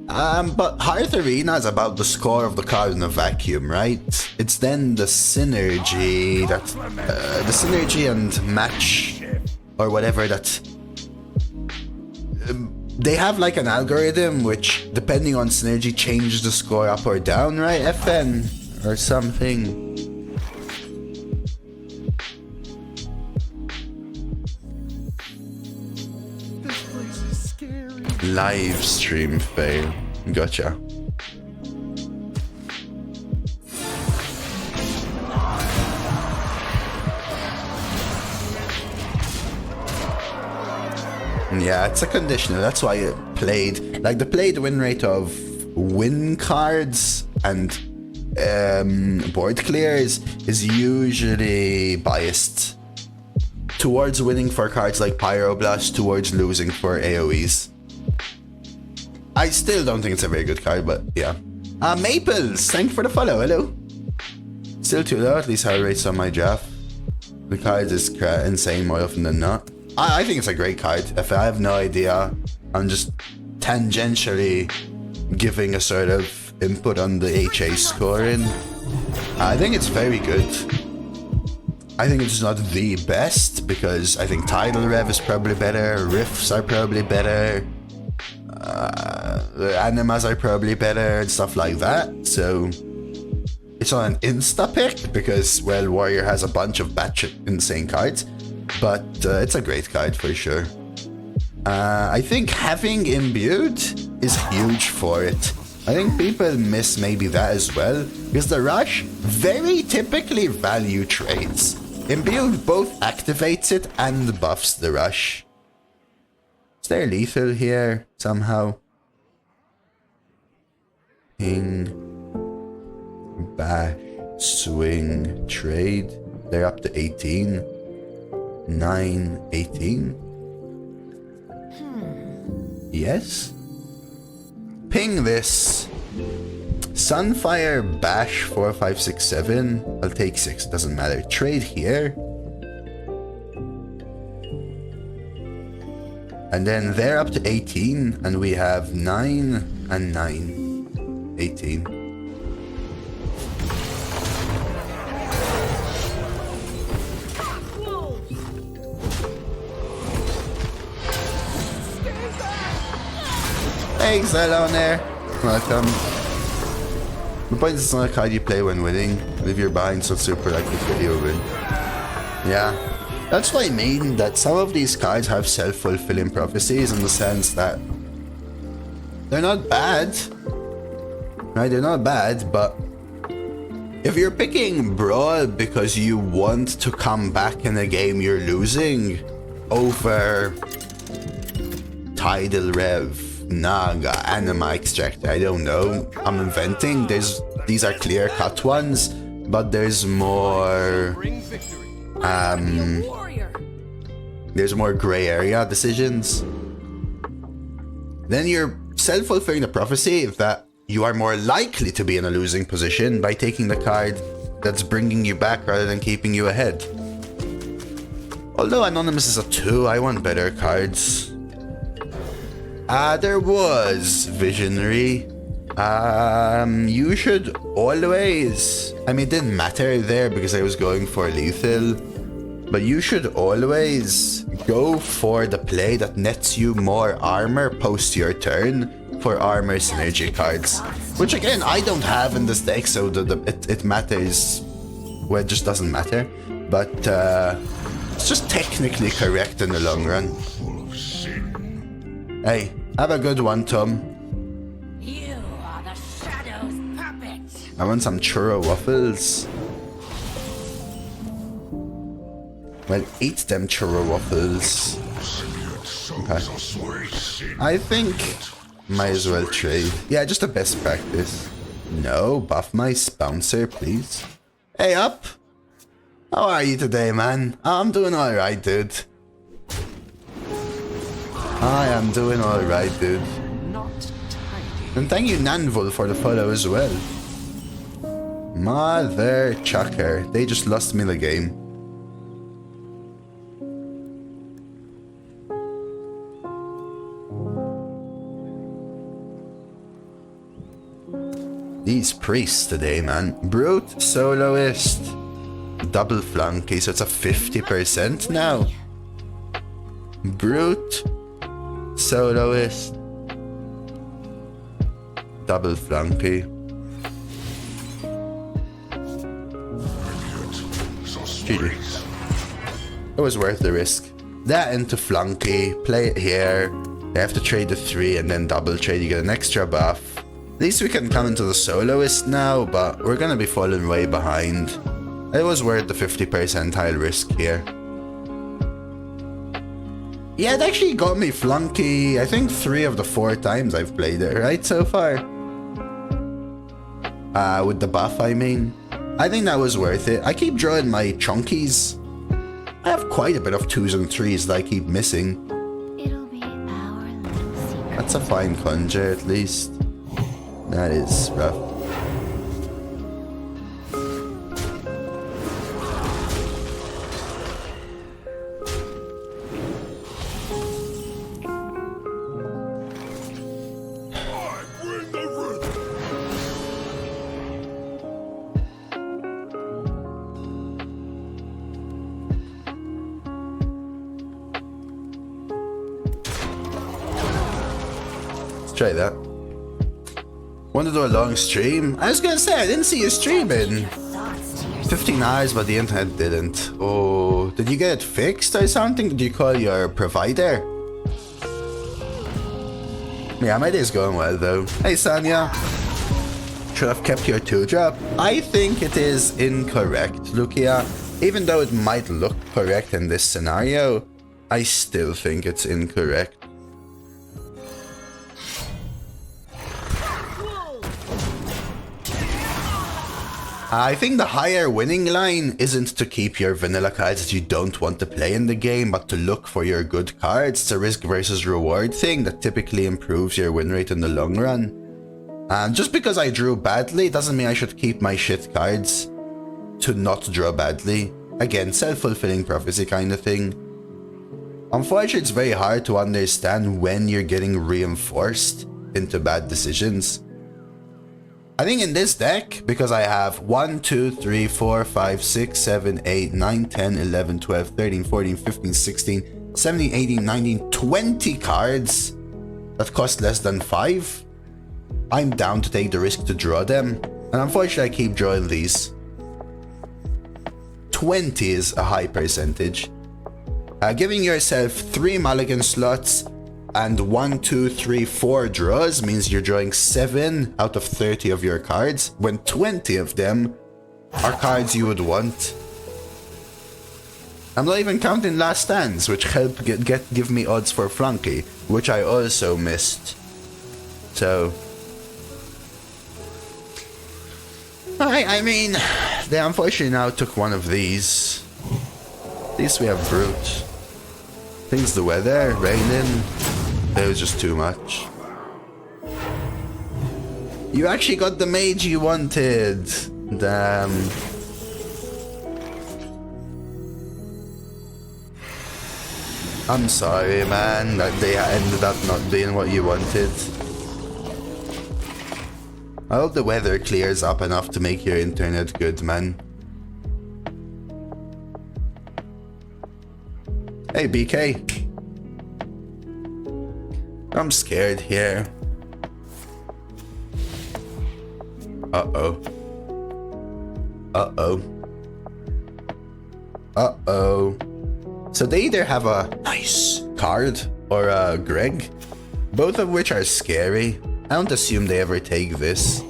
But Hearth Arena is about the score of the card in a vacuum, right? It's then the synergy that, the synergy and match or whatever that. They have like an algorithm which, depending on synergy, changes the score up or down, right? FN or something. This place is scary. Live stream fail. Gotcha. Yeah, it's a conditioner. That's why it played. Like the played win rate of win cards and board clears is usually biased towards winning for cards like Pyroblast, towards losing for AoEs. I still don't think it's a very good card, but yeah. Maples, thank you for the follow. Hello. Still too low, at least high rates on my draft. The card is insane more often than not. I think it's a great card. If I have no idea, I'm just tangentially giving a sort of input on the HA scoring. I think it's very good. I think it's not the best because I think Tidal Rev is probably better, Riffs are probably better, the Animas are probably better and stuff like that. So it's not an insta pick because, well, Warrior has a bunch of batshit insane cards, but it's a great card for sure. I think having Imbued is huge for it. I think people miss maybe that as well, because the Rush very typically value trades. Imbued both activates it and buffs the Rush. Is there lethal here somehow? Ping, bash, swing, trade. They're up to 18. 9, 18. Yes. Ping this. Sunfire, bash 4, 5, 6, 7. I'll take 6, doesn't matter. Trade here. And then they're up to 18, and we have 9 and 9. 18. Thanks, hello there. Welcome. The point is, it's not a card you play when winning. If you're behind, so super likely to video win. Yeah. That's what I mean, that some of these cards have self-fulfilling prophecies in the sense that they're not bad. Right, they're not bad, but if you're picking Brawl because you want to come back in a game you're losing over Tidal Rev, Naga, Anima Extractor, I don't know, I'm inventing, these are clear-cut ones, but there's more gray area decisions. Then you're self-fulfilling the prophecy that you are more likely to be in a losing position by taking the card that's bringing you back rather than keeping you ahead. Although Anonymous is a 2, I want better cards. There was Visionary. You should always... I mean, it didn't matter there because I was going for lethal. But you should always go for the play that nets you more armor post your turn for armor synergy cards. Which again, I don't have in this deck, so it matters. Well, it just doesn't matter. But it's just technically correct in the long run. Hey, have a good one, Tom. You are the Shadow's puppet. I want some churro waffles. Well, eat them churro waffles. Okay. I think might as well trade. Yeah, just a best practice. No, buff my bouncer, please. Hey, Up. How are you today, man? I'm doing alright, dude. I am doing alright, dude. And thank you, Nanvul, for the follow as well. Mother chucker. They just lost me the game. These priests today, man. Brute, soloist, double flunky, so it's a 50% now. Brute, soloist, double flunky. GG. It was worth the risk. That into flunky, play it here. You have to trade the 3 and then double trade, you get an extra buff. At least we can come into the soloist now, but we're gonna be falling way behind. It was worth the 50% risk here. Yeah, it actually got me flunky, I think 3 of the 4 times I've played it, right, so far? With the buff, I mean. I think that was worth it. I keep drawing my chunkies. I have quite a bit of 2s and 3s that I keep missing. It'll be our little secret. That's a fine conjure, at least. That is rough. try that. Want to do a long stream? I was gonna say, I didn't see you streaming. 15 hours, but the internet didn't. Oh, did you get it fixed or something? Did you call your provider? Yeah, my day's going well though. Hey, Sonia. Should have kept your 2-drop. I think it is incorrect, Lukia. Even though it might look correct in this scenario, I still think it's incorrect. I think the higher winning line isn't to keep your vanilla cards that you don't want to play in the game, but to look for your good cards. It's a risk versus reward thing that typically improves your win rate in the long run. And just because I drew badly doesn't mean I should keep my shit cards to not draw badly. Again, self-fulfilling prophecy kind of thing. Unfortunately, it's very hard to understand when you're getting reinforced into bad decisions. I think in this deck, because I have 1, 2, 3, 4, 5, 6, 7, 8, 9, 10, 11, 12, 13, 14, 15, 16, 17, 18, 19, 20 cards that cost less than 5, I'm down to take the risk to draw them. And unfortunately, I keep drawing these. 20 is a high percentage. Giving yourself 3 mulligan slots and 1, 2, 3, 4 draws means you're drawing 7 out of 30 of your cards, when 20 of them are cards you would want. I'm not even counting last stands, which help give me odds for flunky, which I also missed. So I mean, they unfortunately now took one of these. At least we have Brute. Things the weather, raining. It was just too much. You actually got the mage you wanted. Damn. I'm sorry, man, that they ended up not being what you wanted. I hope the weather clears up enough to make your internet good, man. Hey, BK. I'm scared here. Uh-oh. Uh-oh. Uh-oh. So they either have a nice card or a Greg, both of which are scary. I don't assume they ever take this.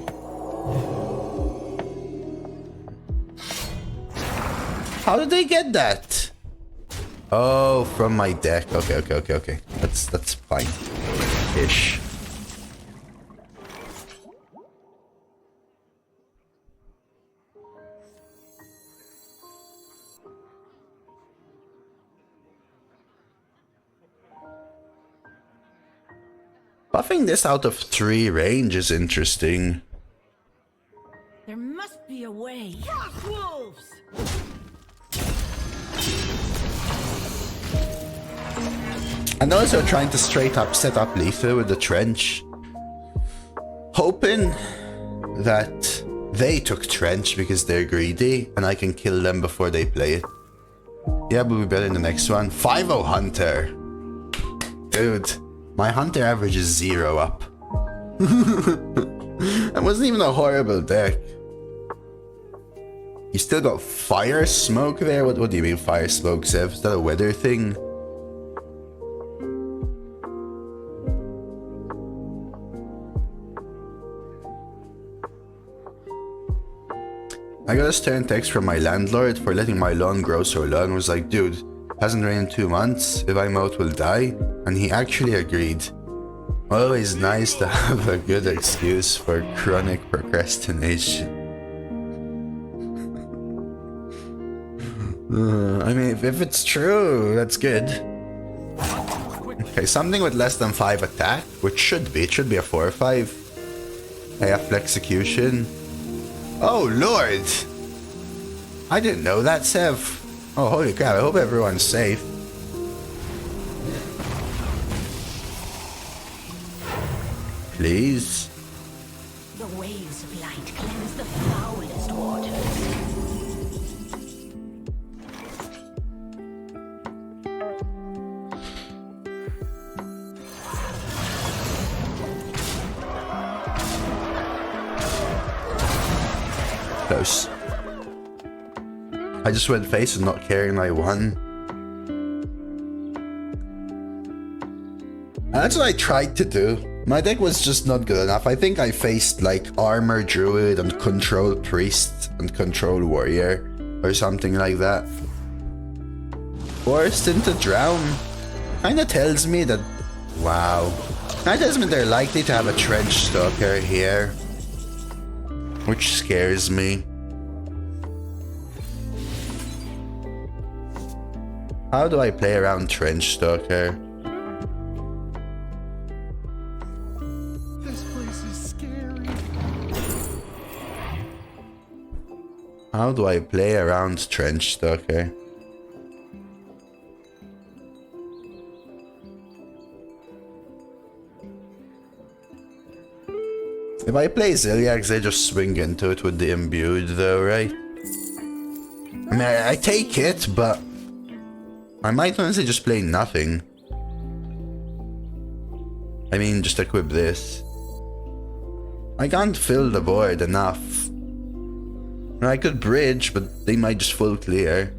How did they get that? Oh, from my deck. Okay. That's fine. Ish. Buffing this out of 3 range is interesting. There must be a way. Rock wolves! And also trying to straight up set up lethal with the trench. Hoping that they took trench because they're greedy and I can kill them before they play it. Yeah, we'll be better in the next one. 5-0 Hunter. Dude, my Hunter average is 0 up. That wasn't even a horrible deck. You still got fire smoke there? What do you mean fire smoke, Sev? Is that a weather thing? I got a stern text from my landlord for letting my lawn grow so long. Was like, dude, hasn't rained in 2 months. If I'm out, will die. And he actually agreed. Always nice to have a good excuse for chronic procrastination. I mean, if it's true, that's good. Okay, something with less than 5 attack, which should be. It should be a 4 or 5. I have Flexecution. Oh, Lord! I didn't know that, Sev. Oh, holy crap, I hope everyone's safe. Please? The waves of light cleanse the foulest waters. close. I just went face and not caring I won. And that's what I tried to do. My deck was just not good enough. I think I faced like Armor Druid and Control Priest and Control Warrior or something like that. Forced into Drown kinda tells me that, wow. That tells me they're likely to have a Trench Stalker here, which scares me. How do I play around Trench Stalker? This place is scary. How do I play around Trench Stalker? If I play Ziliax, they just swing into it with the imbued though, right? I mean, I take it, but I might honestly just play nothing. I mean, just equip this. I can't fill the board enough. I could bridge, but they might just full clear.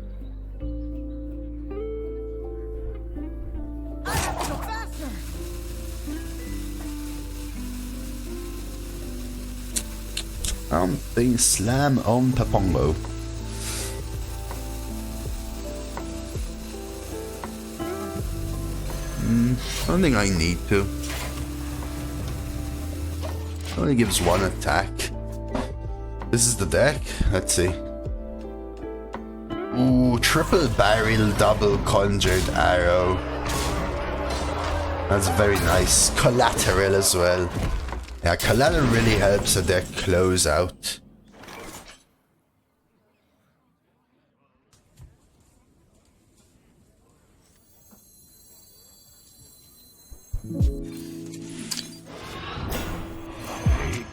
They slam on Papongo. I don't think I need to. Only gives one attack. This is the deck. Let's see. Ooh, triple barrel, double conjured arrow. That's very nice. Collateral as well. Yeah, collateral really helps a deck close out.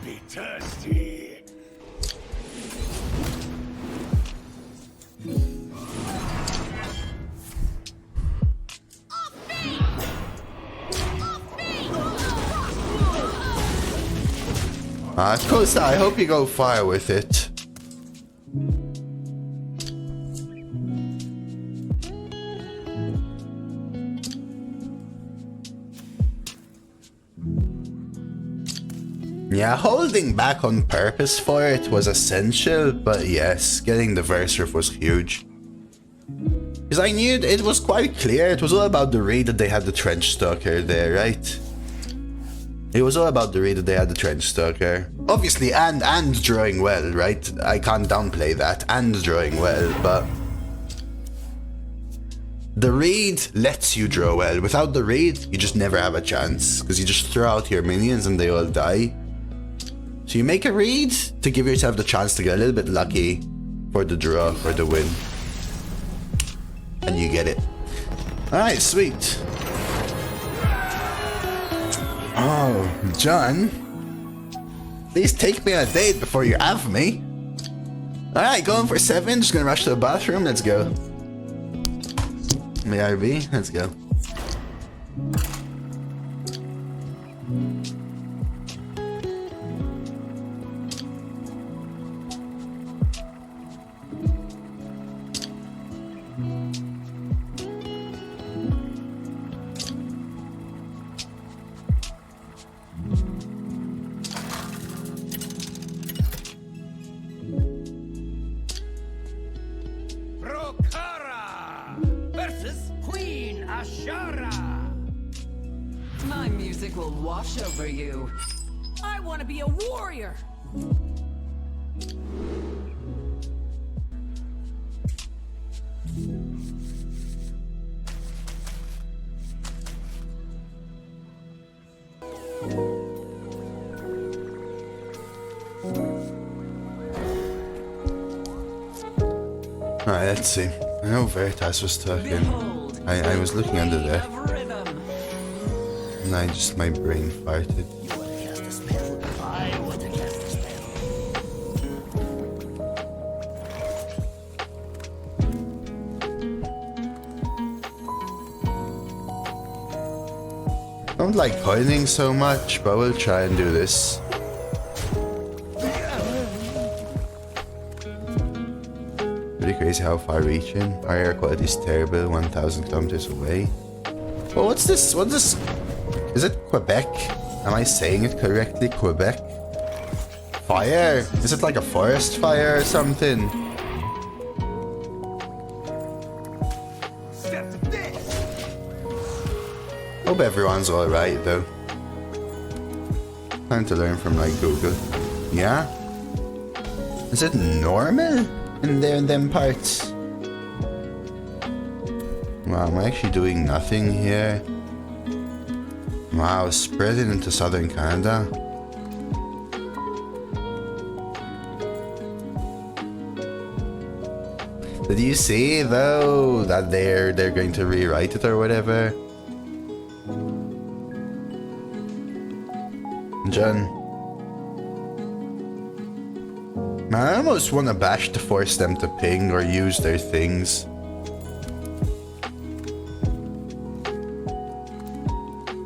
Be thirsty. Costa, I hope you go far with it. Yeah, holding back on purpose for it was essential, but yes, getting the Versriff was huge. Because I knew it was quite clear, it was all about the read that they had the Trench Stalker there, right? It was all about the read that they had the Trench Stalker. Obviously, and drawing well, right? I can't downplay that, and drawing well, but the read lets you draw well. Without the read, you just never have a chance, because you just throw out your minions and they all die. So you make a read to give yourself the chance to get a little bit lucky for the draw, for the win. And you get it. Alright, sweet. Oh, John. Please take me on a date before you have me. Alright, going for 7. Just gonna rush to the bathroom. Let's go. My RV. Let's go. My music will wash over you. I want to be a warrior. Alright, let's see. I know Veritas was talking. Behold, I was looking under queen there. of rhythm. And my brain farted. You want to cast a spell? I want to cast a spell. I don't like coining so much, but we'll try and do this. Pretty crazy how far-reaching. Our air quality is terrible, 1,000 kilometers away. Well, what's this? What's this? Is it Quebec? Am I saying it correctly? Quebec? Fire? Is it like a forest fire or something? Hope everyone's alright though. Time to learn from like Google. Yeah? Is it normal in there in them parts? Wow, I'm actually doing nothing here. Wow, spreading into southern Canada. Did you see though that they're going to rewrite it or whatever? John. Man, I almost want to bash to force them to ping or use their things.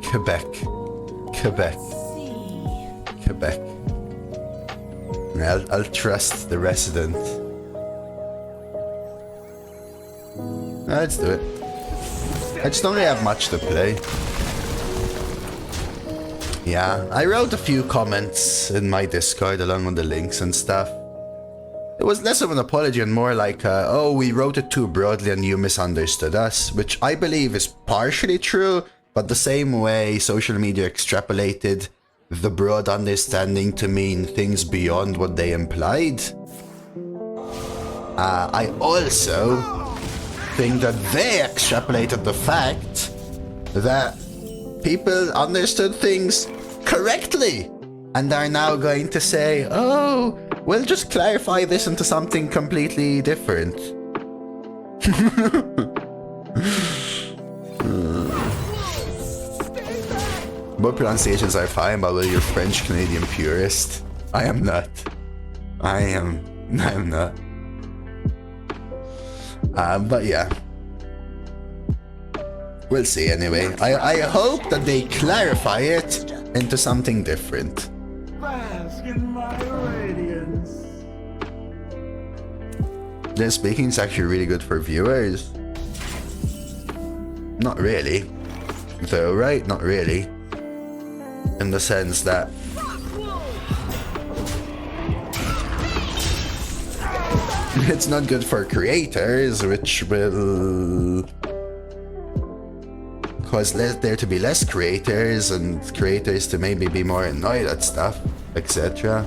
Quebec. Quebec. Quebec. I'll trust the resident. Let's do it. I just don't really have much to play. Yeah, I wrote a few comments in my Discord along with the links and stuff. It was less of an apology and more like, oh, we wrote it too broadly and you misunderstood us, which I believe is partially true, but the same way social media extrapolated the broad understanding to mean things beyond what they implied. I also think that they extrapolated the fact that people understood things correctly and are now going to say, oh, we'll just clarify this into something completely different. Both pronunciations are fine, but well, you're French Canadian purist. I am not. I am not. But yeah. We'll see anyway. I hope that they clarify it into something different. Bask in my radiance. Then speaking is actually really good for viewers. Not really. Though, right? Not really. In the sense that it's not good for creators, which will cause there to be less creators and creators to maybe be more annoyed at stuff, etc.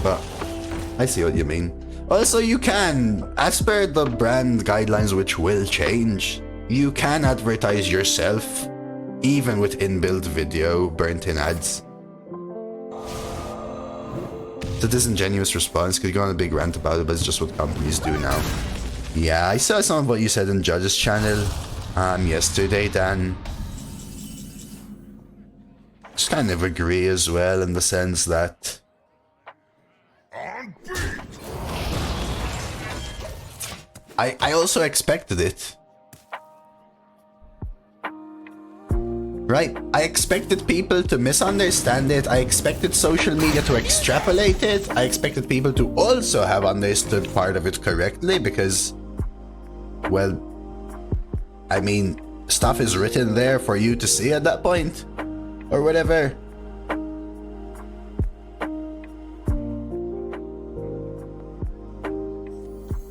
But I see what you mean. Also, you can, as per the brand guidelines which will change, you can advertise yourself even with inbuilt video burnt in ads. It's a disingenuous response, could go on a big rant about it, but it's just what companies do now. Yeah, I saw some of what you said in Judge's channel yesterday, Dan. Just kind of agree as well in the sense that I also expected it. Right? I expected people to misunderstand it. I expected social media to extrapolate it. I expected people to also have understood part of it correctly because, well, I mean, stuff is written there for you to see at that point or whatever.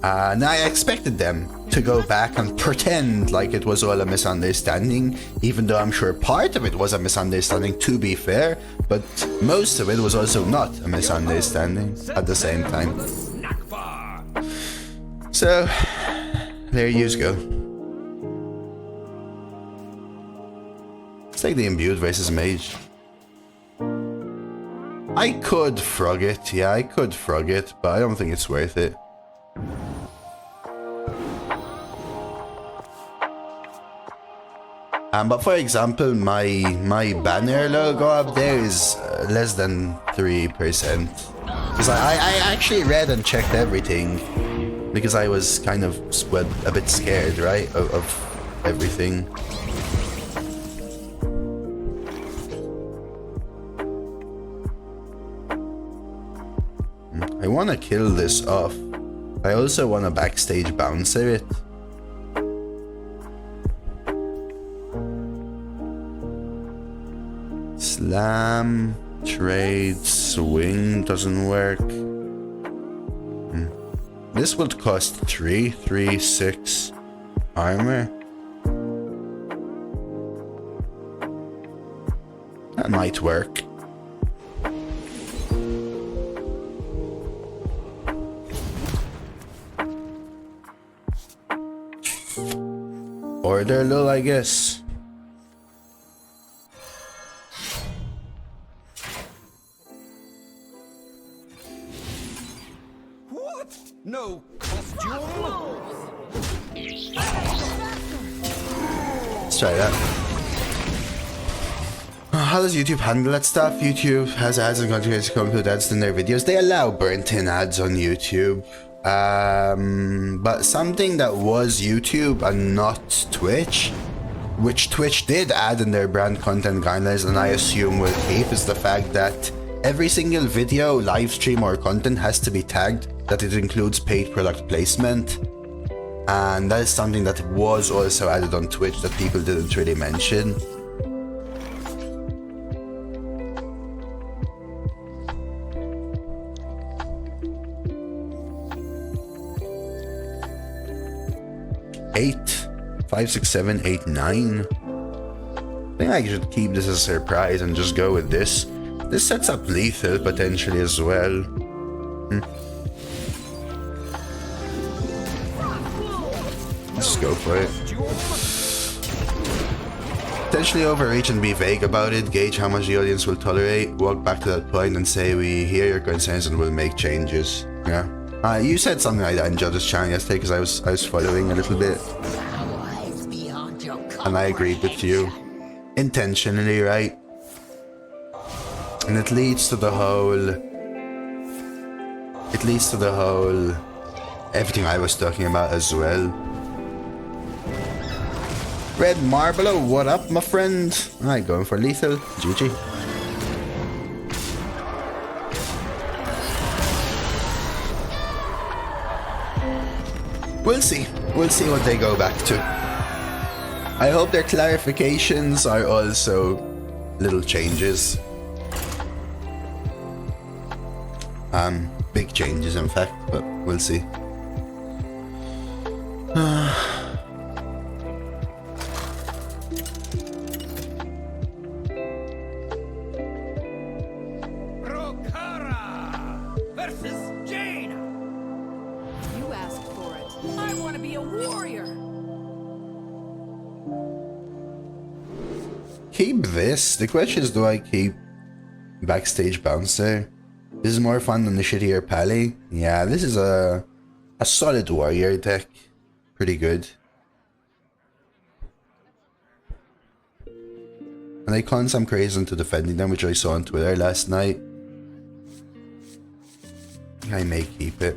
And I expected them to go back and pretend like it was all a misunderstanding, even though I'm sure part of it was a misunderstanding, to be fair, but most of it was also not a misunderstanding at the same time. So, there you go. It's like the imbued versus mage. I could frog it, yeah, I could frog it, but I don't think it's worth it. But for example, my banner logo up there is less than 3%. Because I actually read and checked everything. Because I was kind of, well, a bit scared, right, of everything. I want to kill this off. I also want to backstage bouncer it. Slam, trade, swing doesn't work. This would cost 3, 6 armor. That might work. Order low, I guess. What? No costume? Let's try that. How does YouTube handle that stuff? YouTube has ads and content come to ads in their videos. They allow burnt-in ads on YouTube. But something that was YouTube and not Twitch, which Twitch did add in their brand content guidelines and I assume will keep, is the fact that every single video, live stream or content has to be tagged that it includes paid product placement. And that is something that was also added on Twitch that people didn't really mention. Eight, 5, 6, 7, 8, 9. I think I should keep this as a surprise and just go with this. This sets up lethal potentially as well. Let's go for it. Potentially overreach and be vague about it, gauge how much the audience will tolerate, walk back to that point and say we hear your concerns and will make changes. Yeah. You said something like that in Judge's channel yesterday because I was following a little bit. And I agreed with you. Intentionally, right? And it leads to the whole... everything I was talking about as well. Red Marblo, what up, my friend? Alright, going for lethal. GG. We'll see. We'll see what they go back to. I hope their clarifications are also little changes. Big changes in fact, but we'll see. Keep this. The question is, do I keep backstage bouncer? This is more fun than the shittier pally. Yeah, this is a solid warrior deck. Pretty good. And they con some crazy into defending them, which I saw on Twitter last night. I may keep it.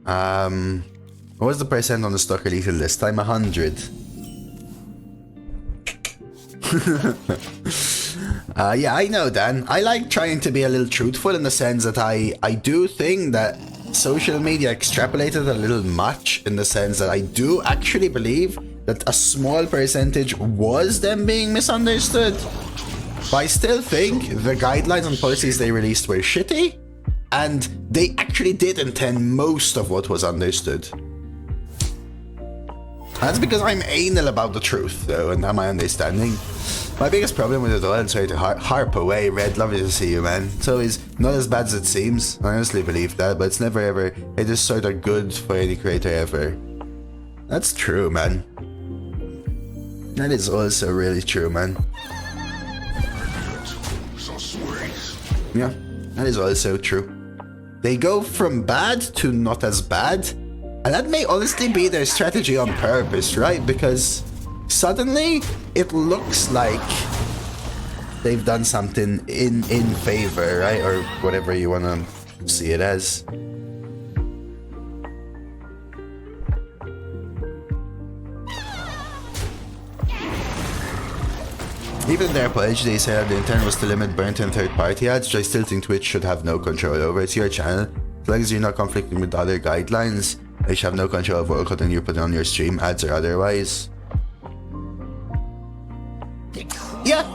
What was the percent on the Stalker Lethal this time? 100. Yeah, I know, Dan. I like trying to be a little truthful in the sense that I do think that social media extrapolated a little much, in the sense that I do actually believe that a small percentage was them being misunderstood. But I still think the guidelines and policies they released were shitty, and they actually did intend most of what was understood. That's because I'm anal about the truth, though, and that's my understanding. My biggest problem with it all, and sorry to harp away, Red, lovely to see you, man. It's always not as bad as it seems. I honestly believe that, but it's never ever, it is sort of good for any creator ever. That's true, man. That is also really true, man. Yeah, that is also true. They go from bad to not as bad, and that may honestly be their strategy on purpose, right? Because suddenly it looks like they've done something in favor, right? Or whatever you want to see it as. Even in their pledge, they said the intent was to limit burnt and third-party ads, which I still think Twitch should have no control over. It's your channel. As long as you're not conflicting with other guidelines, you should have no control over what content you put on your stream, ads or otherwise. Yeah,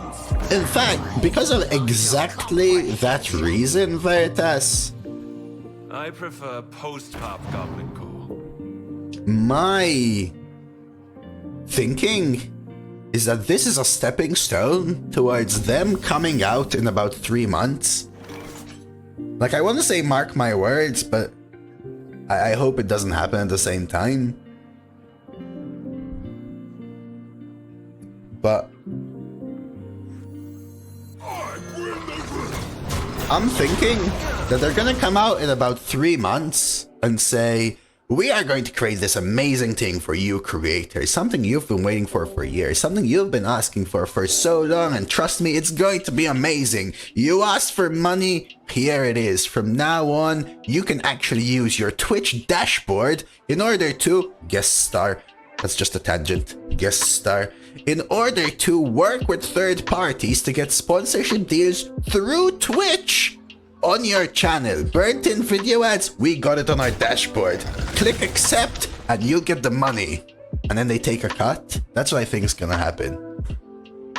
in fact, because of exactly that reason, Veritas, I prefer post-pop goblin call. my thinking is that this is a stepping stone towards them coming out in about 3 months. Like, I want to say mark my words, but I hope it doesn't happen at the same time. But I'm thinking that they're gonna come out in about 3 months and say, we are going to create this amazing thing for you creators, something you've been waiting for years, something you've been asking for so long, and trust me, it's going to be amazing. You asked for money, here it is. From now on, you can actually use your Twitch dashboard in order to guest star. That's just a tangent. Guest star. In order to work with third parties to get sponsorship deals through Twitch on your channel. Burnt in video ads, we got it on our dashboard. Click accept and you'll get the money. And then they take a cut. That's what I think is gonna happen.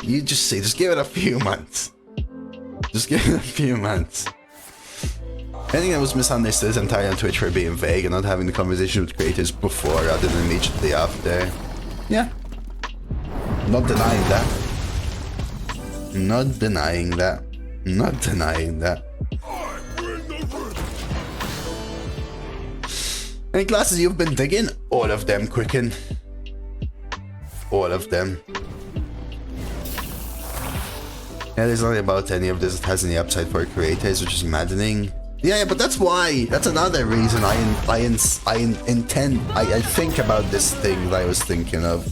You just say, just give it a few months. Just give it a few months. I think that was misunderstood entirely on Twitch for being vague and not having the conversation with creators before rather than immediately after. Yeah. Not denying that. Not denying that. Not denying that. Any classes you've been digging? All of them, Quicken. All of them. Yeah, there's nothing about any of this that has any upside for creators, which is maddening. Yeah, but that's why. That's another reason I think about this thing that I was thinking of.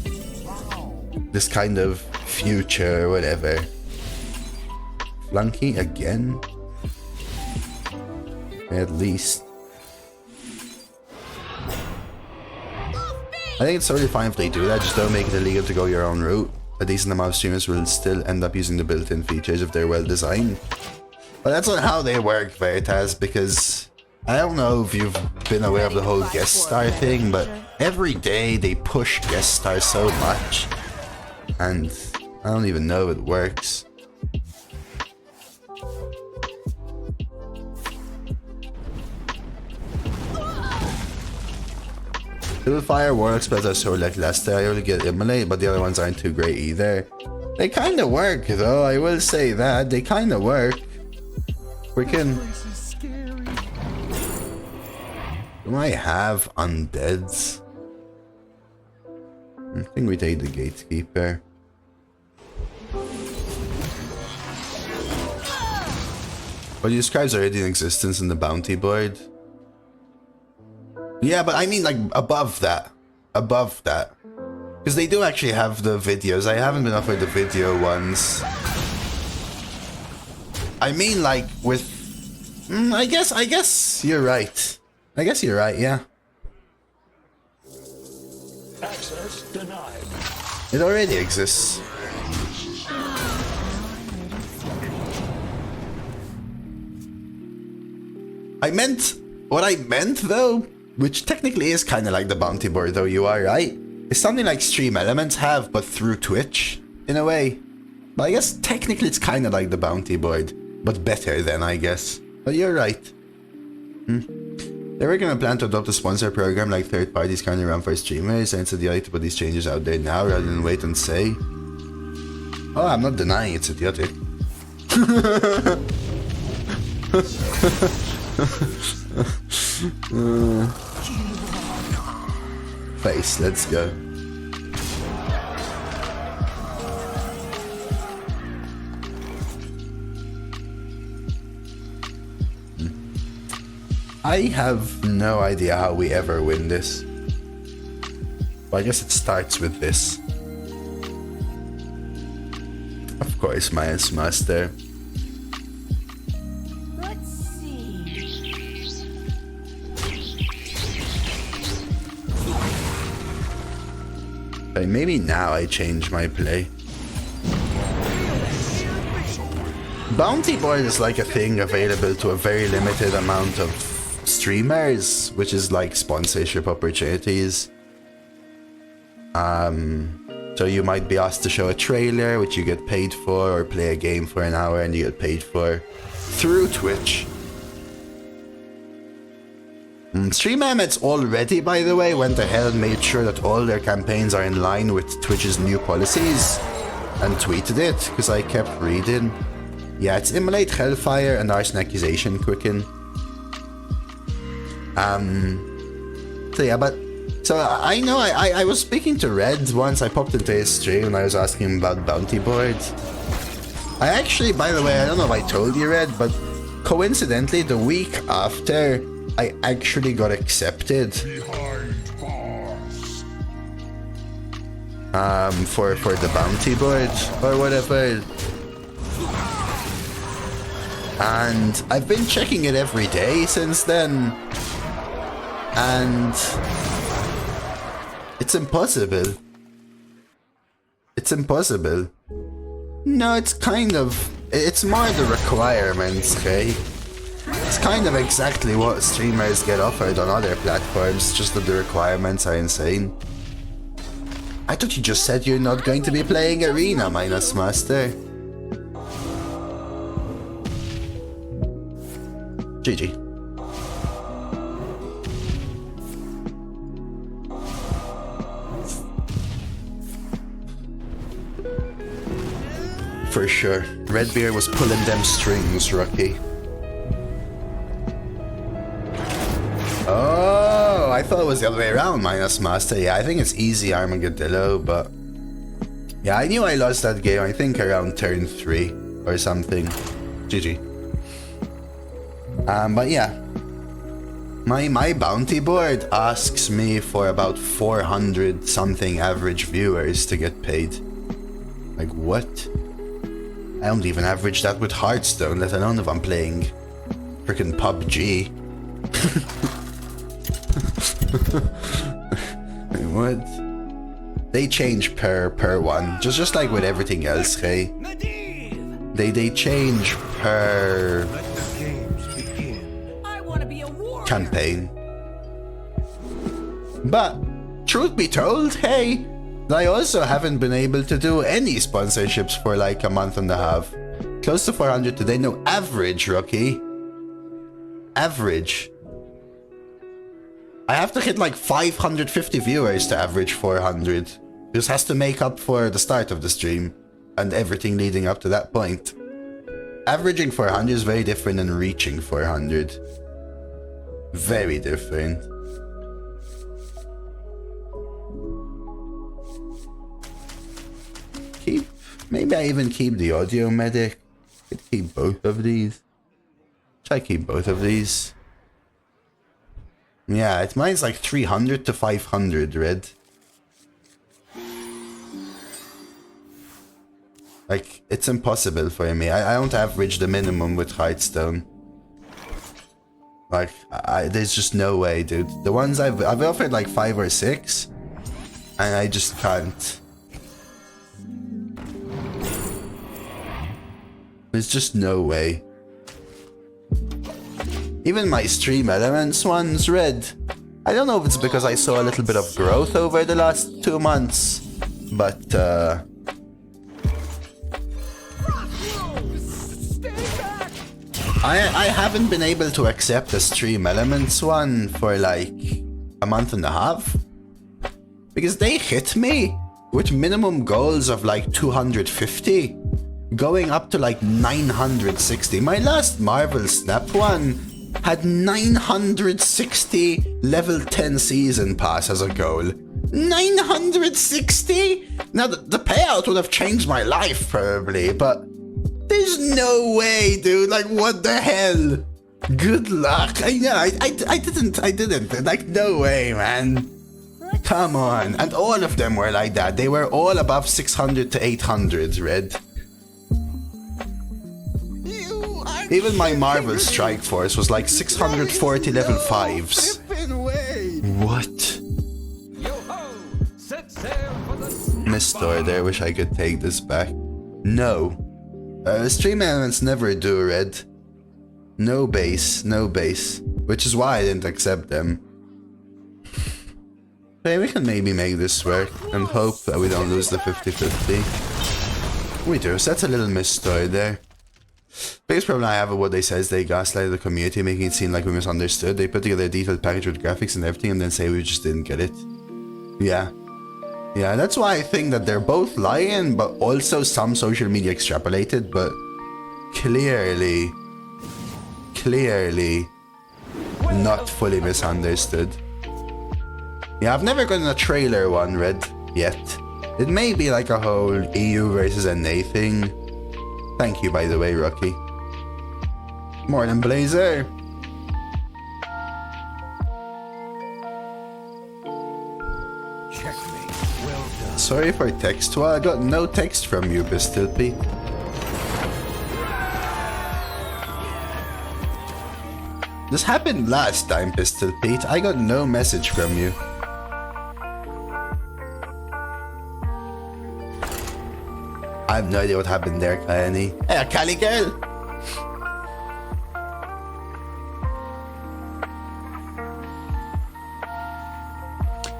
This kind of future, whatever. Flunky again? At least. I think it's totally fine if they do that, just don't make it illegal to go your own route. A decent amount of streamers will still end up using the built-in features if they're well designed. But that's not how they work, Veritas, because I don't know if you've been aware of the whole guest star thing, but every day they push guest stars so much. And I don't even know if it works. Fire Warlock spells are so lackluster. I only get Immolate, but the other ones aren't too great either. They kinda work though, I will say that. They kinda work. Freaking. Do I have undeads? I think we take the Gatekeeper. But your scribes are already in existence in the bounty board. Yeah, but I mean like above that. Above that. Because they do actually have the videos. I haven't been offered the video ones. I mean like with... I guess you're right. I guess you're right, yeah. Access denied. It already exists. What I meant though, which technically is kind of like the bounty board though, you are right, is something like Stream Elements have, but through Twitch, in a way. But I guess technically it's kind of like the bounty board, but better than, I guess. But you're right. They were gonna plan to adopt a sponsor program like third parties currently run for streamers, and it's idiotic to put these changes out there now rather than wait and say. Oh, I'm not denying it's idiotic. Face, let's go. I have no idea how we ever win this. But I guess it starts with this. Of course, Maya's Master. Let's see. Okay, maybe now I change my play. Bounty board is like a thing available to a very limited amount of streamers, which is like sponsorship opportunities. So you might be asked to show a trailer, which you get paid for, or play a game for an hour and you get paid for through Twitch. Stream Emmets already, by the way, went ahead and made sure that all their campaigns are in line with Twitch's new policies and tweeted it, because I kept reading. Yeah, it's Immolate, Hellfire, and Arson Accusation Quicken. So yeah, but... So I know I was speaking to Red once. I popped into his stream and I was asking him about bounty boards. I actually, by the way, I don't know if I told you, Red, but coincidentally, the week after, I actually got accepted for the bounty board or whatever. And I've been checking it every day since then. And it's impossible. It's impossible. No, it's kind of... It's more the requirements, okay? It's kind of exactly what streamers get offered on other platforms, just that the requirements are insane. I thought you just said you're not going to be playing Arena, Minus Master. GG. For sure. Redbeard was pulling them strings, Rocky. Oh, I thought it was the other way around, Minus Master. Yeah, I think it's easy Armageddillo, but... Yeah, I knew I lost that game, I think around turn 3 or something. GG. But yeah. My bounty board asks me for about 400 something average viewers to get paid. Like, what? I don't even average that with Hearthstone, let alone if I'm playing frickin' PUBG. What? They change per one, just like with everything else, okay? They change per campaign. But truth be told, hey, I also haven't been able to do any sponsorships for like a month and a half. Close to 400 today. No, average, Rookie. Average. I have to hit like 550 viewers to average 400. This has to make up for the start of the stream and everything leading up to that point. Averaging 400 is very different than reaching 400. Very different. Maybe I even keep the audio medic. Could keep both of these. Should I keep both of these? Yeah, mine's like 300 to 500, Red. Like, it's impossible for me. I don't average the minimum with Hearthstone. Like, there's just no way, dude. The ones I've offered like 5 or 6, and I just can't. There's just no way. Even my Stream Elements ones, Red. I don't know if it's because I saw a little bit of growth over the last 2 months, but I haven't been able to accept a Stream Elements one for like a month and a half. Because they hit me with minimum goals of like 250. Going up to like 960. My last Marvel Snap one had 960 level 10 season pass as a goal. 960? Now the payout would have changed my life probably, but there's no way, dude. Like, what the hell? Good luck. I didn't. Like, no way, man. Come on. And all of them were like that. They were all above 600 to 800, Red. Even my Marvel Strike Force was like 640 level 5s. What? Missed store there, wish I could take this back. No. Stream elements never do, Red. No base, no base. Which is why I didn't accept them. Okay, we can maybe make this work and hope that we don't lose the 50-50. We do, so that's a little misstory there. Biggest problem I have with what they say is they gaslight the community, making it seem like we misunderstood. They put together a detailed package with graphics and everything and then say we just didn't get it. Yeah. Yeah, that's why I think that they're both lying, but also some social media extrapolated, but clearly not fully misunderstood. Yeah, I've never gotten a trailer one, Red, yet. It may be like a whole EU versus NA thing. Thank you, by the way, Rocky. Morning, Blazer. Checkmate. Well done. Sorry for text. Well, I got no text from you, Pistol Pete. This happened last time, Pistol Pete. I got no message from you. I have no idea what happened there, Kayani. Hey, Cali girl!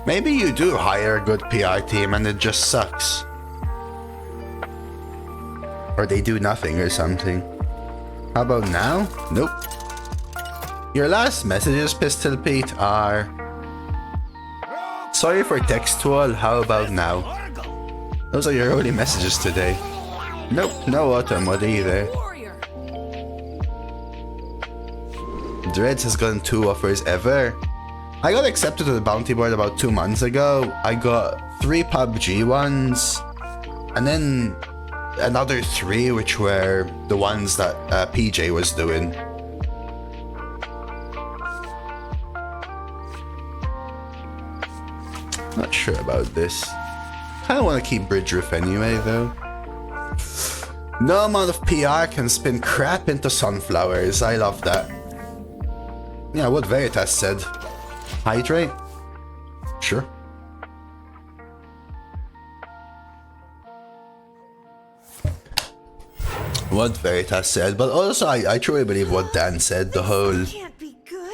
Maybe you do hire a good PR team and it just sucks. Or they do nothing or something. How about now? Nope. Your last messages, Pistol Pete, are... Sorry for textual, how about now? Those are your only messages today. Nope, no auto mod either. Dreads has gotten 2 offers ever. I got accepted to the bounty board about 2 months ago. I got 3 PUBG ones, and then another 3 which were the ones that PJ was doing. Not sure about this. Kinda wanna keep Bridge Roof anyway though. No amount of PR can spin crap into sunflowers. I love that. Yeah, what Veritas said. Hydrate? Sure. What Veritas said, but also I truly believe what Dan said. The whole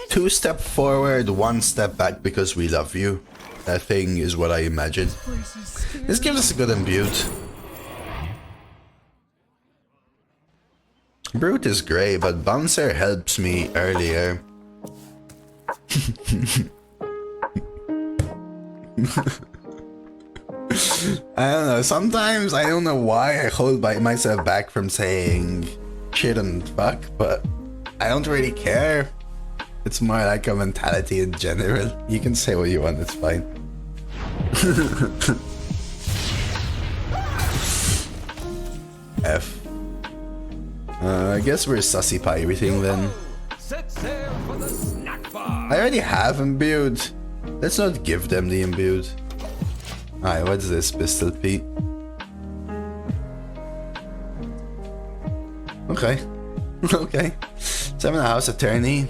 2 step forward, 1 step back because we love you. That thing is what I imagined. This gives us a good imbute. Brute is grey, but Bouncer helps me earlier. I don't know, sometimes I don't know why I hold myself back from saying shit and fuck, but I don't really care. It's more like a mentality in general. You can say what you want, it's fine. F. I guess we're sussy pirating then. Set sail for the snack bar. I already have imbued. Let's not give them the imbued. Alright, what's this, Pistol Pete? Okay. Okay. 7 House Attorney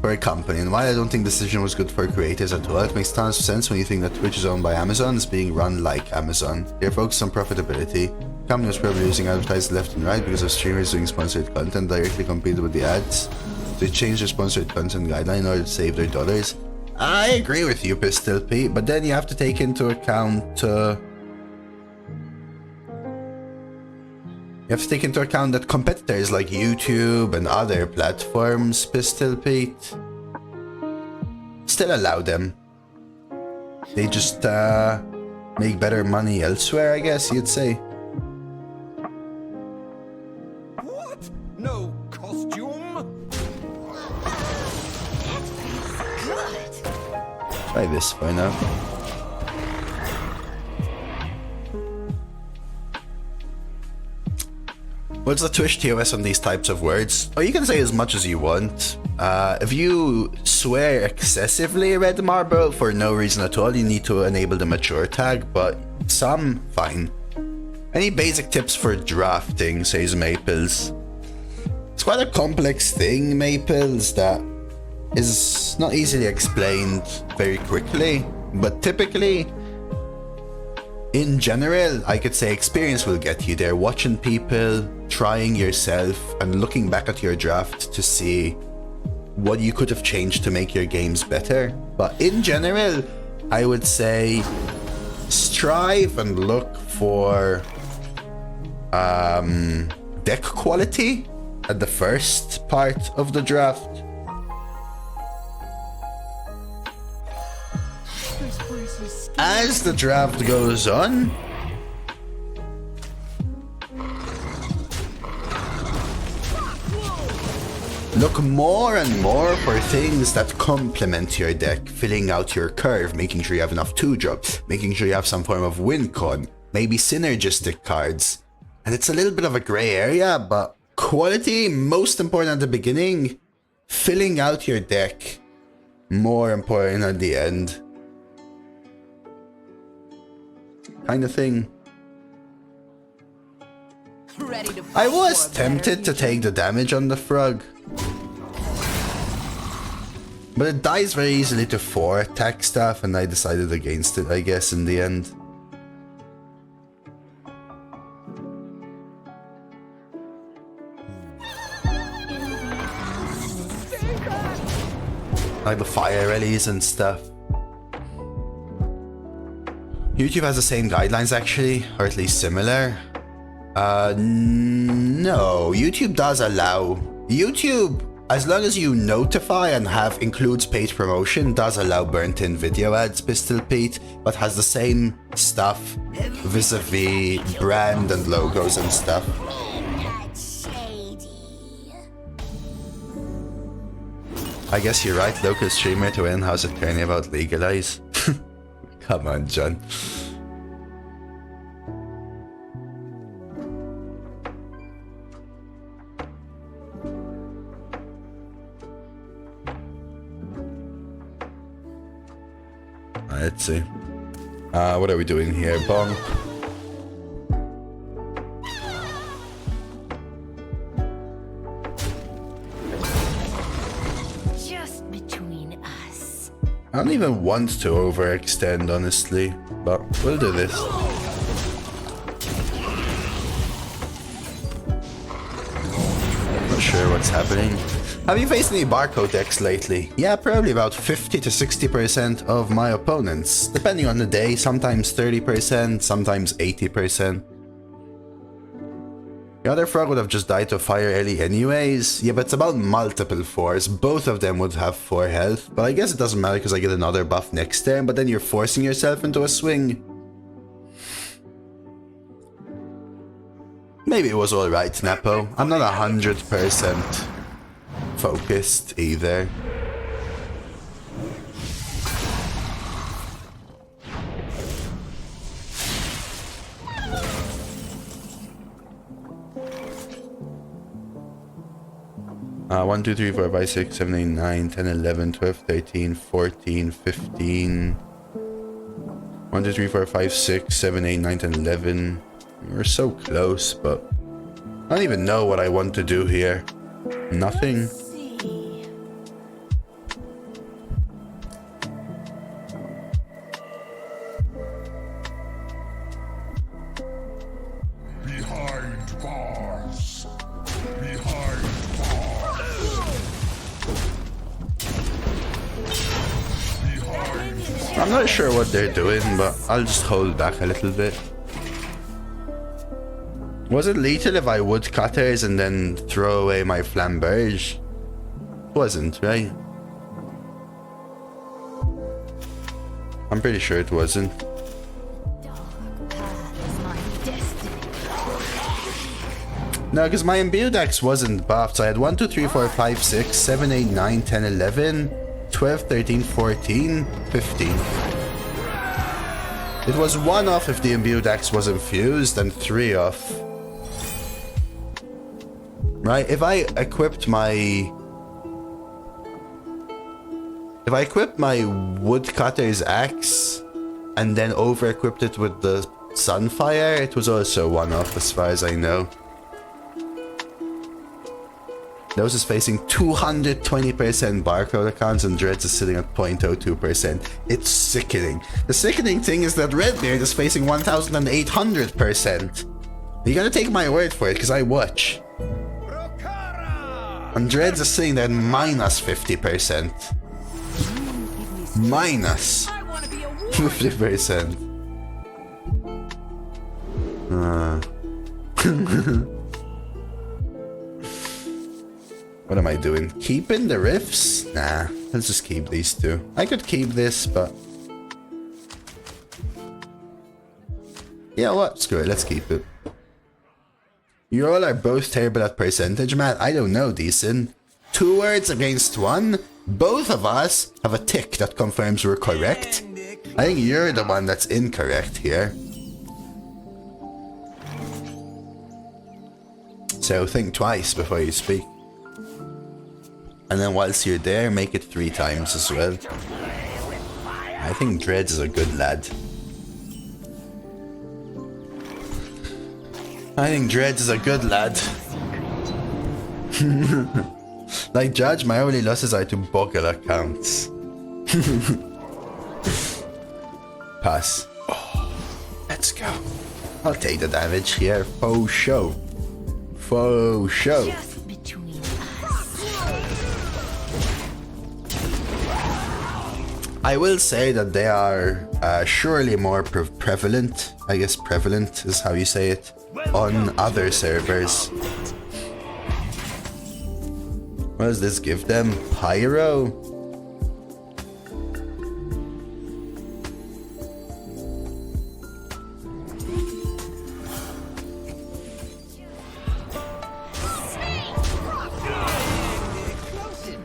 for a company, and while I don't think the decision was good for creators at all, it makes tons of sense when you think that Twitch is owned by Amazon, it's being run like Amazon. They're focused on profitability. The company was probably using advertising left and right because of streamers doing sponsored content directly competed with the ads. They changed their sponsored content guideline in order to save their dollars. I agree with you, Pistol Pete, but then you have to take into account that competitors like YouTube and other platforms, Pistol Pete, still allow them. They just make better money elsewhere, I guess you'd say. What? No costume? Try this for now. What's the Twitch TOS on these types of words? Oh, you can say as much as you want. If you swear excessively, Red Marble, for no reason at all, you need to enable the mature tag, but some, fine. Any basic tips for drafting, says Maples. It's quite a complex thing, Maples, that is not easily explained very quickly, but typically in general, I could say experience will get you there. Watching people, trying yourself, and looking back at your draft to see what you could have changed to make your games better. But in general, I would say strive and look for deck quality at the first part of the draft. This place is scary. As the draft goes on, look more and more for things that complement your deck, filling out your curve, making sure you have enough 2-drops, making sure you have some form of win con, maybe synergistic cards. And it's a little bit of a gray area, but quality, most important at the beginning, filling out your deck, more important at the end. Kind of thing. Ready to I was fight for tempted to take the damage on the frog, but it dies very easily to 4 attack stuff, and I decided against it, I guess, in the end. Like the fire rallies and stuff. YouTube has the same guidelines actually, or at least similar. No, YouTube does allow. YouTube, as long as you notify and have includes paid promotion, does allow burnt-in video ads, Pistol Pete, but has the same stuff vis-a-vis brand and logos and stuff. I guess you're right, local streamer to win, how's it turning about legalize? Come on, John. Let's see. What are we doing here? Bonk. Just between us. I don't even want to overextend, honestly, but we'll do this. Not sure what's happening. Have you faced any barcode decks lately? Yeah, probably about 50 to 60% of my opponents. Depending on the day, sometimes 30%, sometimes 80%. The other frog would have just died to fire early anyways. Yeah, but it's about multiple 4s. Both of them would have 4 health. But I guess it doesn't matter because I get another buff next turn, but then you're forcing yourself into a swing. Maybe it was alright, Nepo. I'm not 100% focused either. One, 2, 3, 4, 5, 6, 7, 8, 9, 10, 11, 12, 13, 14, 15. 1, 2, 3, 4, 5, 6, 7, 8, 9, 10, 11. We're so close, but I don't even know what I want to do here. Nothing. Behind bars. Behind bars. Behind. I'm not sure what they're doing, but I'll just hold back a little bit. Was it lethal if I woodcutters and then throw away my flamberge? Wasn't, right? I'm pretty sure it wasn't. No, because my imbued axe wasn't buffed, so I had 1, 2, 3, 4, 5, 6, 7, 8, 9, 10, 11, 12, 13, 14, 15. It was 1 off if the imbued axe was infused, and 3 off. Right, if I equipped my woodcutter's axe and then over-equipped it with the sunfire, it was also 1 off as far as I know. Dose is facing 220% barcode accounts and Dreads is sitting at 0.02%. It's sickening. The sickening thing is that Redbeard is facing 1,800%. You gotta take my word for it, because I watch. And Dreads is sitting there at minus 50%. Minus 50%. What am I doing? Keeping the rifts? Nah, let's just keep these two. I could keep this, but... You know what? Screw it, let's keep it. You all are both terrible at percentage, Matt. I don't know, Decent. 2 words against 1? Both of us have a tick that confirms we're correct. I think you're the one that's incorrect here. So think twice before you speak. And then whilst you're there, make it 3 times as well. I think Dreads is a good lad. I think Dreads is a good lad. Like Judge, my only losses are to Bogle accounts. Pass. Oh, let's go. I'll take the damage here. Faux show. Faux show. Just between us. I will say that they are surely more prevalent. I guess prevalent is how you say it. On other servers. What does this give them? Pyro?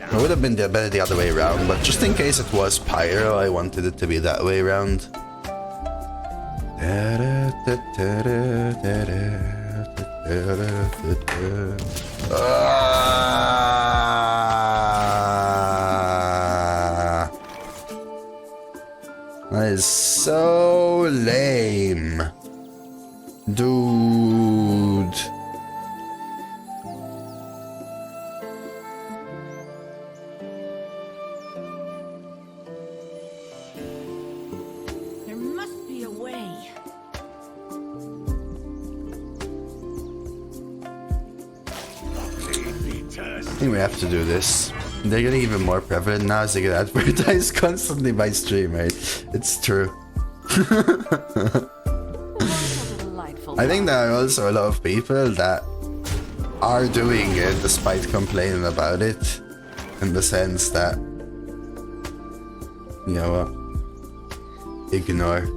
It would have been better the other way around, but just in case it was Pyro, I wanted it to be that way around. That is so lame. Dude. There must be a way. I think we have to do this. They're getting even more prevalent now as they get advertised constantly by streamers. It's true. I think there are also a lot of people that are doing it despite complaining about it. In the sense that, you know what? Ignore.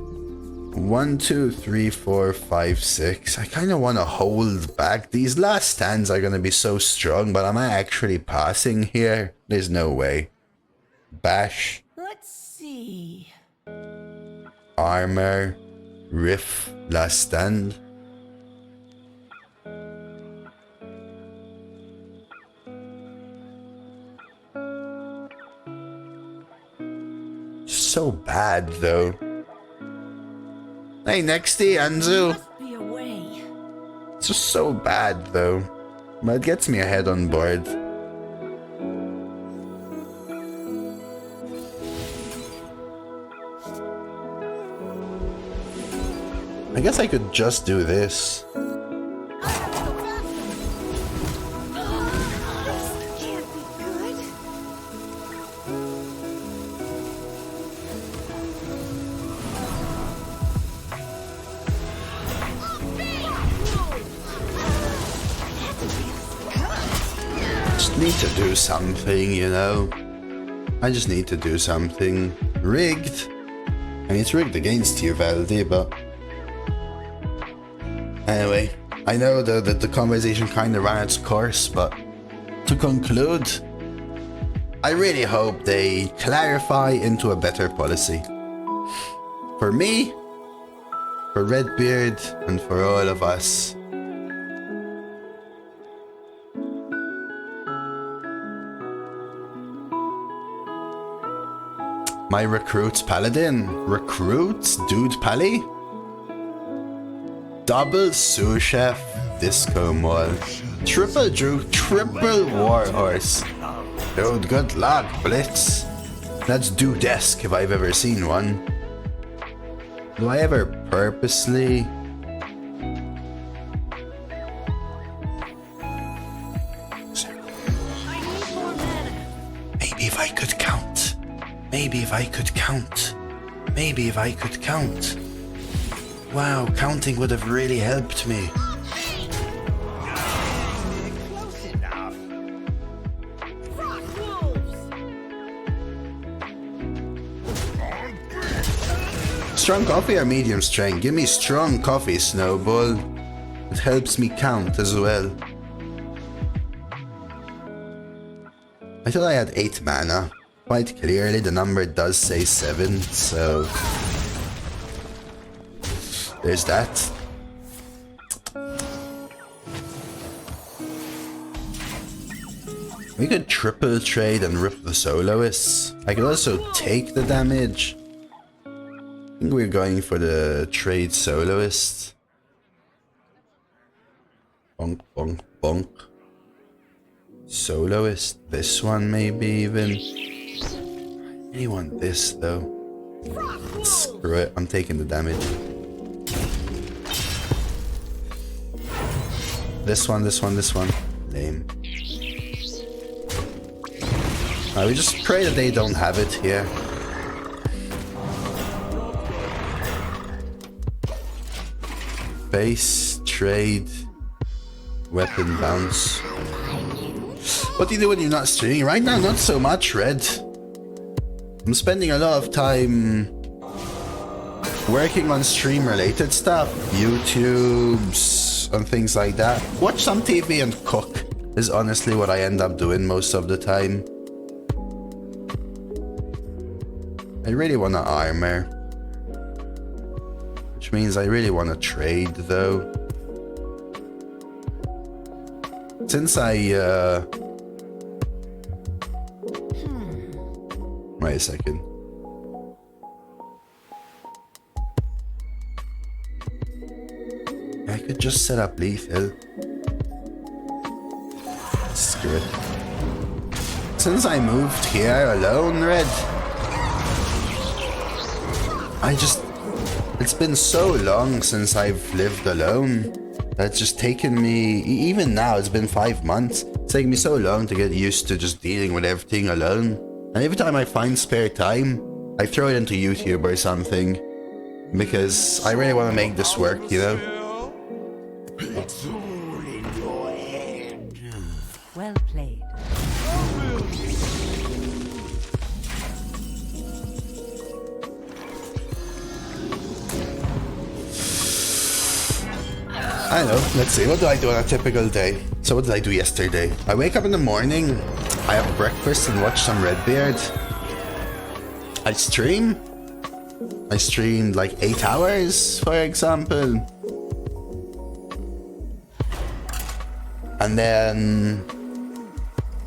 1, 2, 3, 4, 5, 6. I kind of want to hold back. These last stands are going to be so strong, but am I actually passing here? There's no way. Bash. Let's see. Armor. Riff. Last stand. So bad, though. Hey, Nexty, Anzu. Must be a way. It's just so bad, though. But it gets me ahead on board. I guess I could just do this. This can't be good. Just need to do something, you know. I just need to do something. Rigged. I mean, it's rigged against you, Valdi, but... Anyway, I know that the conversation kind of ran its course, but to conclude, I really hope they clarify into a better policy. For me, for Redbeard, and for all of us. My recruits paladin. Recruits? Dude Pally? Double sous chef disco mall. Triple Drew, triple Warhorse. Dude, good luck, Blitz. That's Dudesk if I've ever seen one. Do I ever purposely... Maybe if I could count. Maybe if I could count. Maybe if I could count. Wow, counting would have really helped me. Close enough. Strong coffee or medium strength? Give me strong coffee, Snowball. It helps me count as well. I thought I had 8 mana. Quite clearly the number does say 7, so... there's that. We could triple trade and rip the soloists. I could also take the damage. I think we're going for the trade soloist. Bonk, bonk, bonk. Soloist, this one maybe even. I really want this though. Screw it, I'm taking the damage. This one, this one, this one. Lame. We just pray that they don't have it here. Base, trade, weapon bounce. What do you do when you're not streaming? Right now, not so much, Red. I'm spending a lot of time working on stream-related stuff. YouTubes and things like that. Watch some TV and cook is honestly what I end up doing most of the time. I really want to armor. Which means I really want to trade though. Since I wait a second. I could just set up lethal. Screw it. Since I moved here alone, Red, it's been so long since I've lived alone. That's just taken me, even now, it's been 5 months. It's taken me so long to get used to just dealing with everything alone. And every time I find spare time, I throw it into YouTube or something. Because I really want to make this work, you know? It's all in your head. Well played. I know, let's see, what do I do on a typical day? So what did I do yesterday? I wake up in the morning, I have breakfast and watch some Redbeard. I stream. I streamed like 8 hours, for example. And then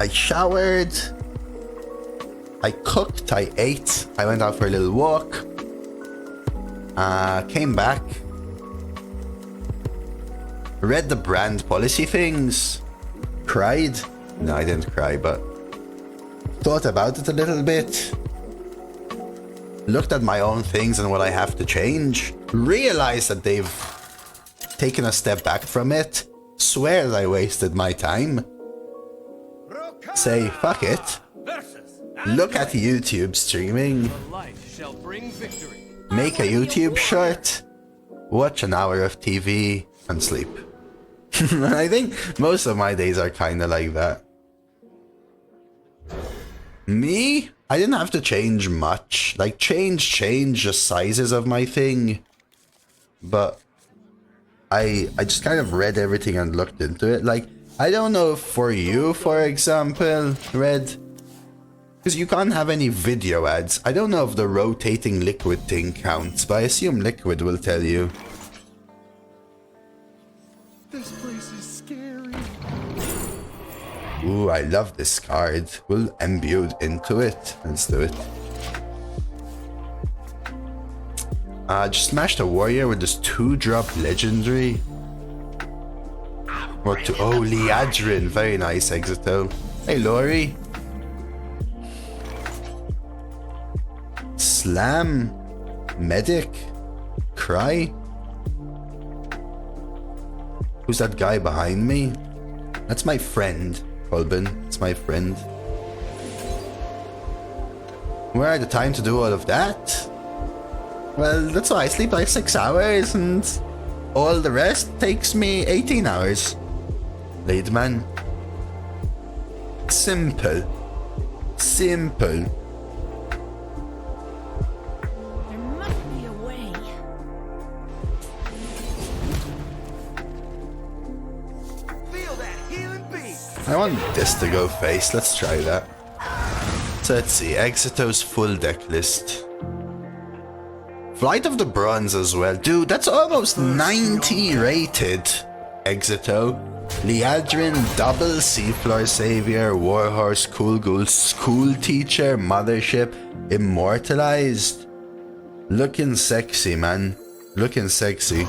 I showered. I cooked, I ate, I went out for a little walk. Came back. Read the brand policy things. Cried. No, I didn't cry, but thought about it a little bit. Looked at my own things and what I have to change. Realized that they've taken a step back from it. Swear that I wasted my time. Say, fuck it. Look at YouTube streaming. Life shall bring victory. Make a YouTube short. Watch an hour of TV and sleep. I think most of my days are kind of like that. Me? I didn't have to change much. Like, change just sizes of my thing. But I just kind of read everything and looked into it. Like, I don't know if for you, for example, Red, because you can't have any video ads. I don't know if the rotating liquid thing counts, but I assume liquid will tell you. This place is scary. Ooh, I love this card. We'll imbue into it. Let's do it. Just smash the warrior with this 2-drop legendary. What to? Oh, Liadrin. Very nice, Exito. Hey, Lori. Slam. Medic. Cry. Who's that guy behind me? That's my friend, Colbin. It's my friend. Where are the time to do all of that? Well, that's why I sleep like 6 hours and all the rest takes me 18 hours. Laidman. Simple. Simple. There must be a way. Feel that healing beat. I want this to go face. Let's try that. So let's see. Exito's full deck list. Flight of the Bronze as well. Dude, that's almost 90 rated. Exito. Liadrin, double Seafloor Savior, Warhorse, Cool Ghoul, School Teacher, Mothership, Immortalized. Looking sexy, man. Looking sexy.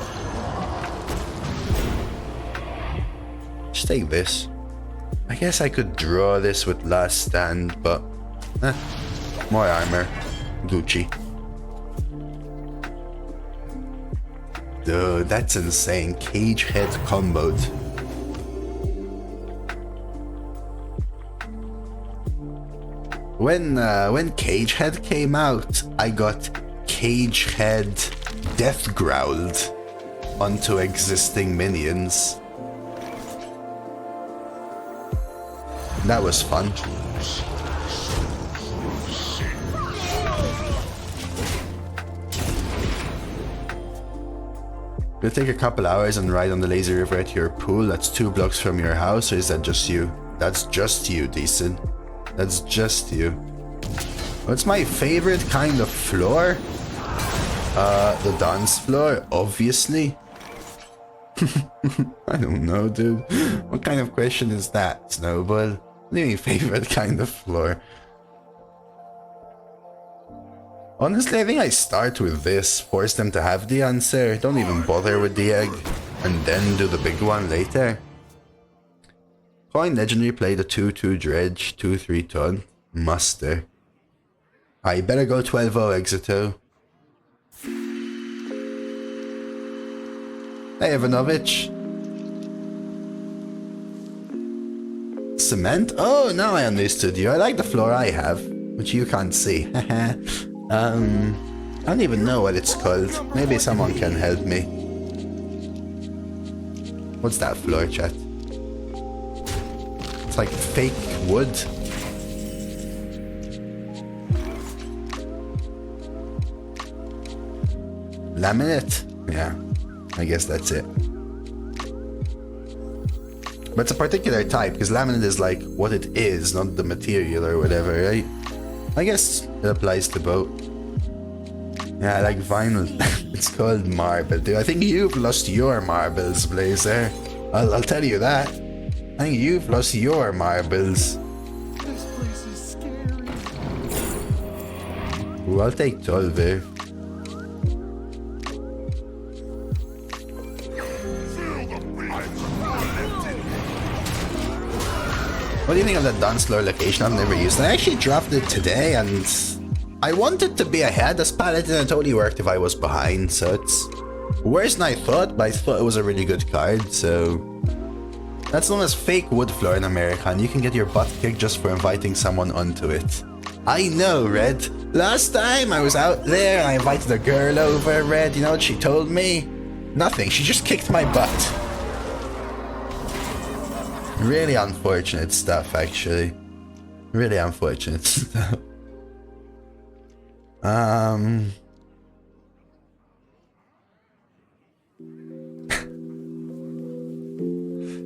Just take this. I guess I could draw this with Last Stand, but more armor. Gucci. Dude, that's insane. Cage head comboed. When Cage Head came out, I got Cage Head Death Growled onto existing minions. That was fun. It'll take a couple hours and ride on the lazy river at your pool. That's 2 blocks from your house, or is that just you? That's just you, decent. That's just you. What's my favorite kind of floor? The dance floor, obviously. I don't know, dude. What kind of question is that, Snowball? What do you mean favorite kind of floor? Honestly, I think I start with this, force them to have the answer, don't even bother with the egg, and then do the big one later. Coin Legendary, play the 2-2 Dredge, 2-3 Ton, Muster. I better go 12-0 Exito. Hey Ivanovich. Cement? Oh, now I understood you. I like the floor I have, which you can't see. I don't even know what it's called. Maybe someone can help me. What's that floor, chat? It's like fake wood. Laminate? Yeah, I guess that's it. But it's a particular type, because laminate is like what it is, not the material or whatever, right? I guess it applies to both. Yeah, I like vinyl. It's called marble, dude. I think you've lost your marbles, Blazer. I'll tell you that. I think you've lost your marbles. This place is scary. Ooh, I'll take 12 there. What do you think of that dance floor location? I've never used it. I actually drafted it today and I wanted to be ahead as Paladin. It totally worked if I was behind, so it's worse than I thought, but I thought it was a really good card, so... That's known as fake wood floor in America, and you can get your butt kicked just for inviting someone onto it. I know, Red. Last time I was out there, I invited a girl over, Red. You know what she told me? Nothing, she just kicked my butt. Really unfortunate stuff, actually. Really unfortunate stuff.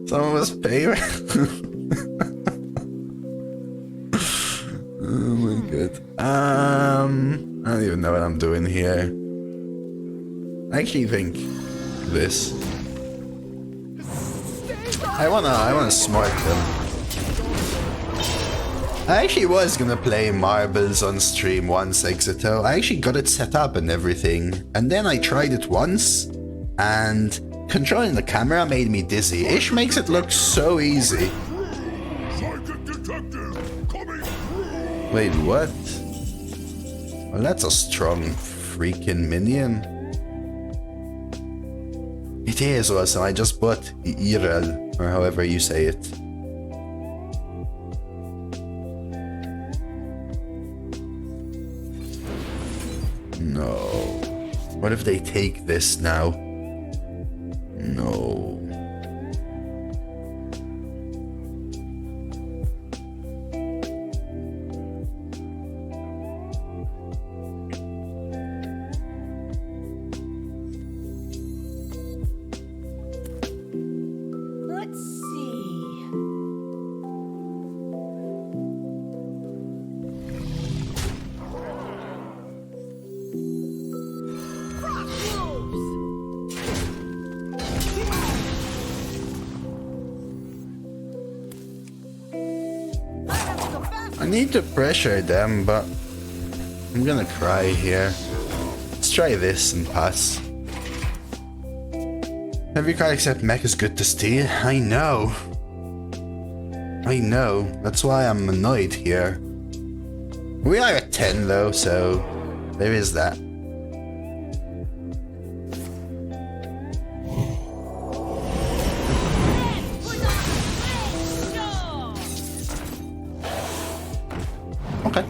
Someone was paying. Oh my god. I don't even know what I'm doing here. I actually think this. I wanna smart them. I actually was gonna play marbles on stream once, Exito. I actually got it set up and everything. And then I tried it once, and controlling the camera made me dizzy. Ish makes it look so easy. Wait, what? Well, that's a strong freaking minion. It is awesome. I just bought Irel, or however you say it. No. What if they take this now? No. Let's see. I need to pressure them, but I'm gonna cry here. Let's try this and pass. Every card except mech is good to steal. I know. That's why I'm annoyed here. We are at 10 though, so there is that. Okay.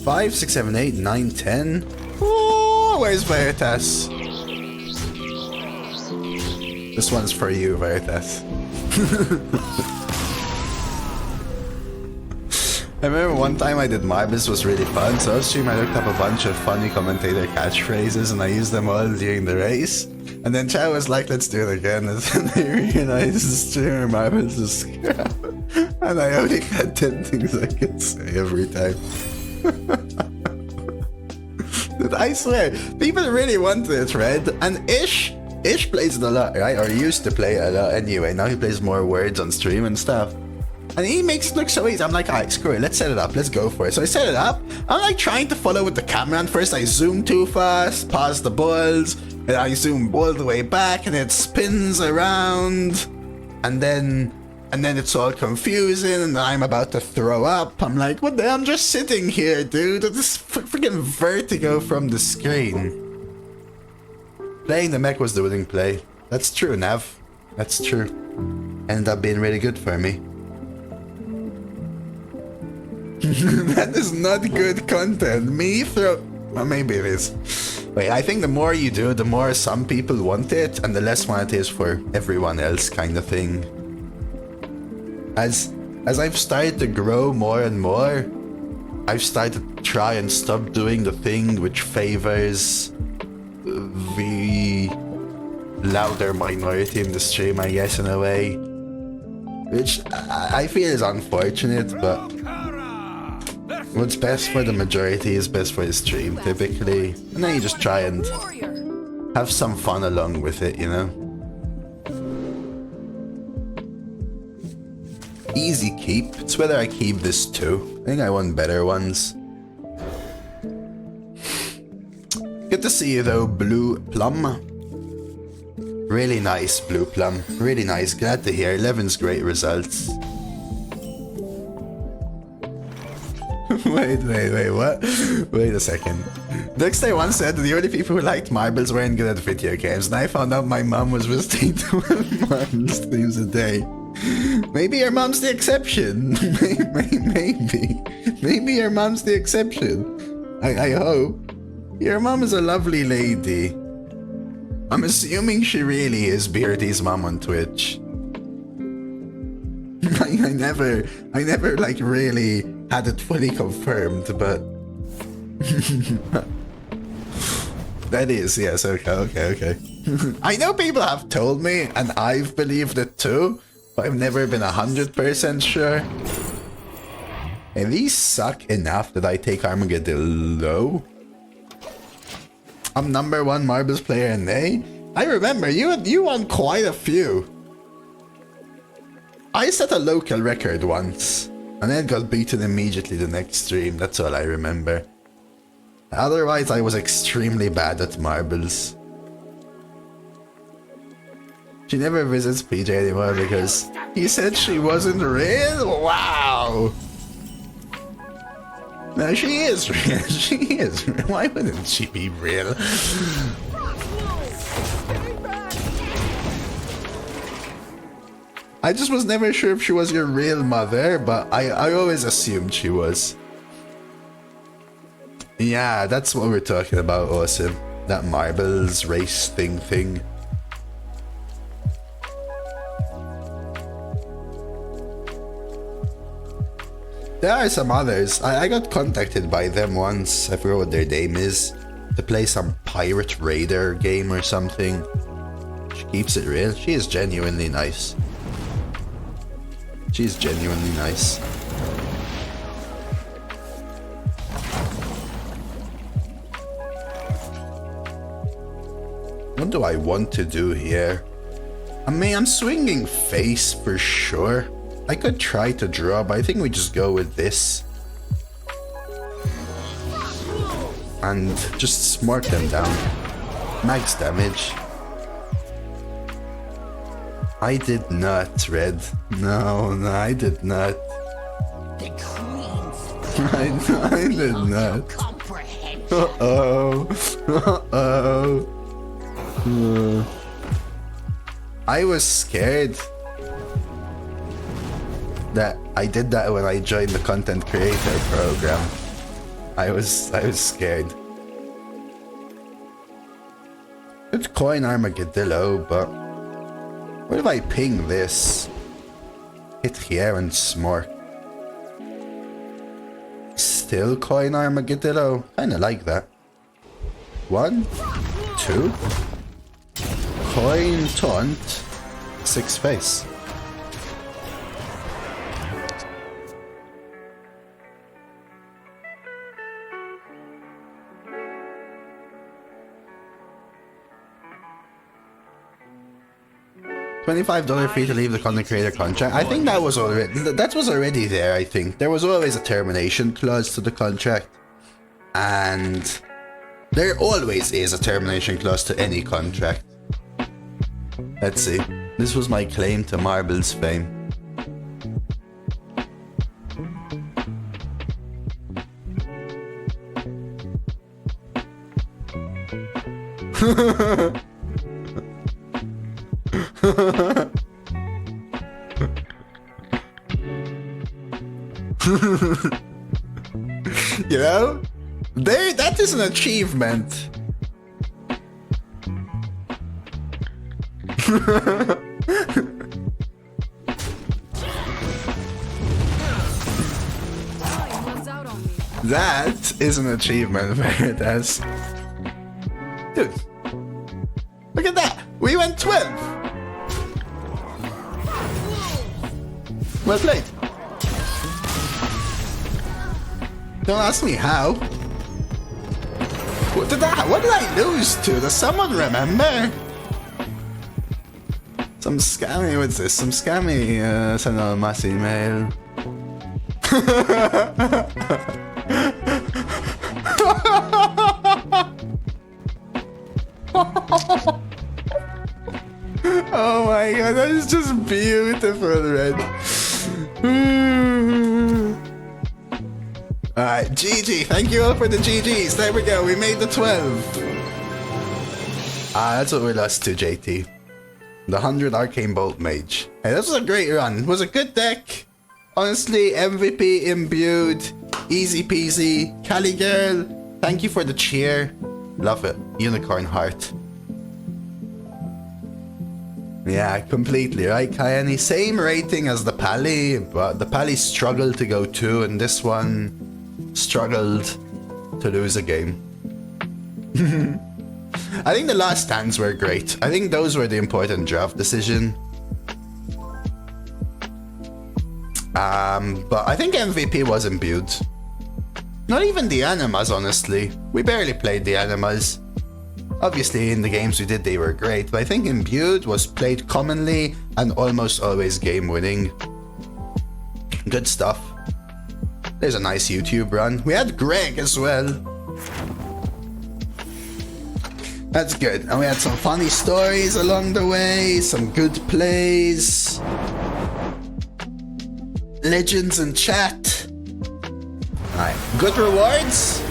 5, 6, 7, 8, 9, 10. Oh, where's Veritas? This one's for you, Veritas. I remember one time I did Marbles, was really fun, so on stream I looked up a bunch of funny commentator catchphrases and I used them all during the race. And then Chow was like, let's do it again. And then I realized streamer Marbles is crap. And I only had 10 things I could say every time. Dude, I swear, people really want this, Red. And Ish plays it a lot, right? Or used to play it a lot anyway. Now he plays more words on stream and stuff. And he makes it look so easy. I'm like, alright, screw it, let's set it up, let's go for it. So I set it up. I'm like trying to follow with the camera, and first I zoom too fast, pause the balls, and I zoom all the way back, and it spins around. And then it's all confusing, and I'm about to throw up. I'm like, what the hell? I'm just sitting here, dude. This freaking vertigo from the screen. Playing the mech was the winning play. That's true, Nav. That's true. Ended up being really good for me. That is not good content. Well, maybe it is. Wait, I think the more you do, the more some people want it, and the less fun it is for everyone else, kind of thing. As I've started to grow more and more, I've started to try and stop doing the thing which favors the louder minority in the stream, I guess, in a way. Which I feel is unfortunate, but what's best for the majority is best for the stream, typically. And then you just try and have some fun along with it, you know? Easy keep. It's whether I keep this too. I think I want better ones. Good to see you though, Blue Plum. Really nice, Blue Plum. Really nice. Glad to hear. 11's great results. Wait, what? Wait a second. Dexter once said the only people who liked marbles weren't good at video games, and I found out my mom was visiting 12 marbles streams a day. Maybe your mom's the exception. Maybe your mom's the exception. I hope. Your mom is a lovely lady. I'm assuming she really is Beardy's mom on Twitch. I never like really had it fully confirmed, but that is, yes, okay. I know people have told me, and I've believed it too, but I've never been 100% sure. And these suck enough that I take Armageddon. I'm #1 marbles player in A. I remember you won quite a few. I set a local record once, and then got beaten immediately the next stream. That's all I remember. Otherwise, I was extremely bad at marbles. She never visits PJ anymore because he said she wasn't real? Wow! No, she is real. She is real. Why wouldn't she be real? I just was never sure if she was your real mother, but I always assumed she was. Yeah, that's what we're talking about, Awesome. That marbles race thing. There are some others. I got contacted by them once, I forgot what their name is, to play some pirate raider game or something. She keeps it real. She is genuinely nice. She's genuinely nice. What do I want to do here? I mean, I'm swinging face for sure. I could try to draw, but I think we just go with this. And just smart them down. Max damage. I did not, Red. No, I did not. The Queen's I did not. comprehension. I was scared that I did that when I joined the content creator program. I was scared. Could coin Armadillo, but what if I ping this? Hit here and smart. Still coin Armadillo. Kinda like that. 1, 2. Coin taunt. 6 face. $25 fee to leave the content creator contract. I think that was already there. I think there was always a termination clause to the contract, and there always is a termination clause to any contract. Let's see. This was my claim to Marble's fame. You know, that is an achievement. That is an achievement, Veritas. Dude, look at that. We went 12. Well played. Don't ask me how. What did I lose to? Does someone remember? Some scammy, what's this? Some scammy, send out a mass email. Oh my god, that is just beautiful, Red. Alright, GG. Thank you all for the GGs. There we go. We made the 12. That's what we lost to, JT. The 100 Arcane Bolt Mage. Hey, this was a great run. It was a good deck. Honestly, MVP imbued. Easy peasy. Cali girl, thank you for the cheer. Love it. Unicorn heart. Yeah, completely, right, Kayani? Same rating as the Pally, but the Pally struggled to go 2, and this one struggled to lose a game. I think the last stands were great. I think those were the important draft decision. But I think MVP was imbued. Not even the Animas, honestly. We barely played the Animas. Obviously, in the games we did, they were great, but I think imbued was played commonly and almost always game-winning. Good stuff. There's a nice YouTube run. We had Greg as well. That's good. And we had some funny stories along the way, some good plays, legends in chat. Alright, good rewards?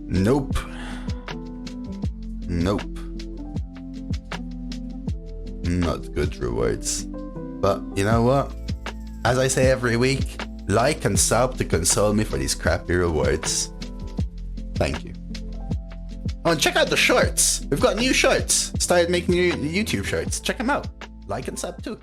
Nope. Nope. Not good rewards. But you know what? As I say every week, like and sub to console me for these crappy rewards. Thank you. Oh, and check out the shorts. We've got new shorts. Started making new YouTube shorts. Check them out. Like and sub too.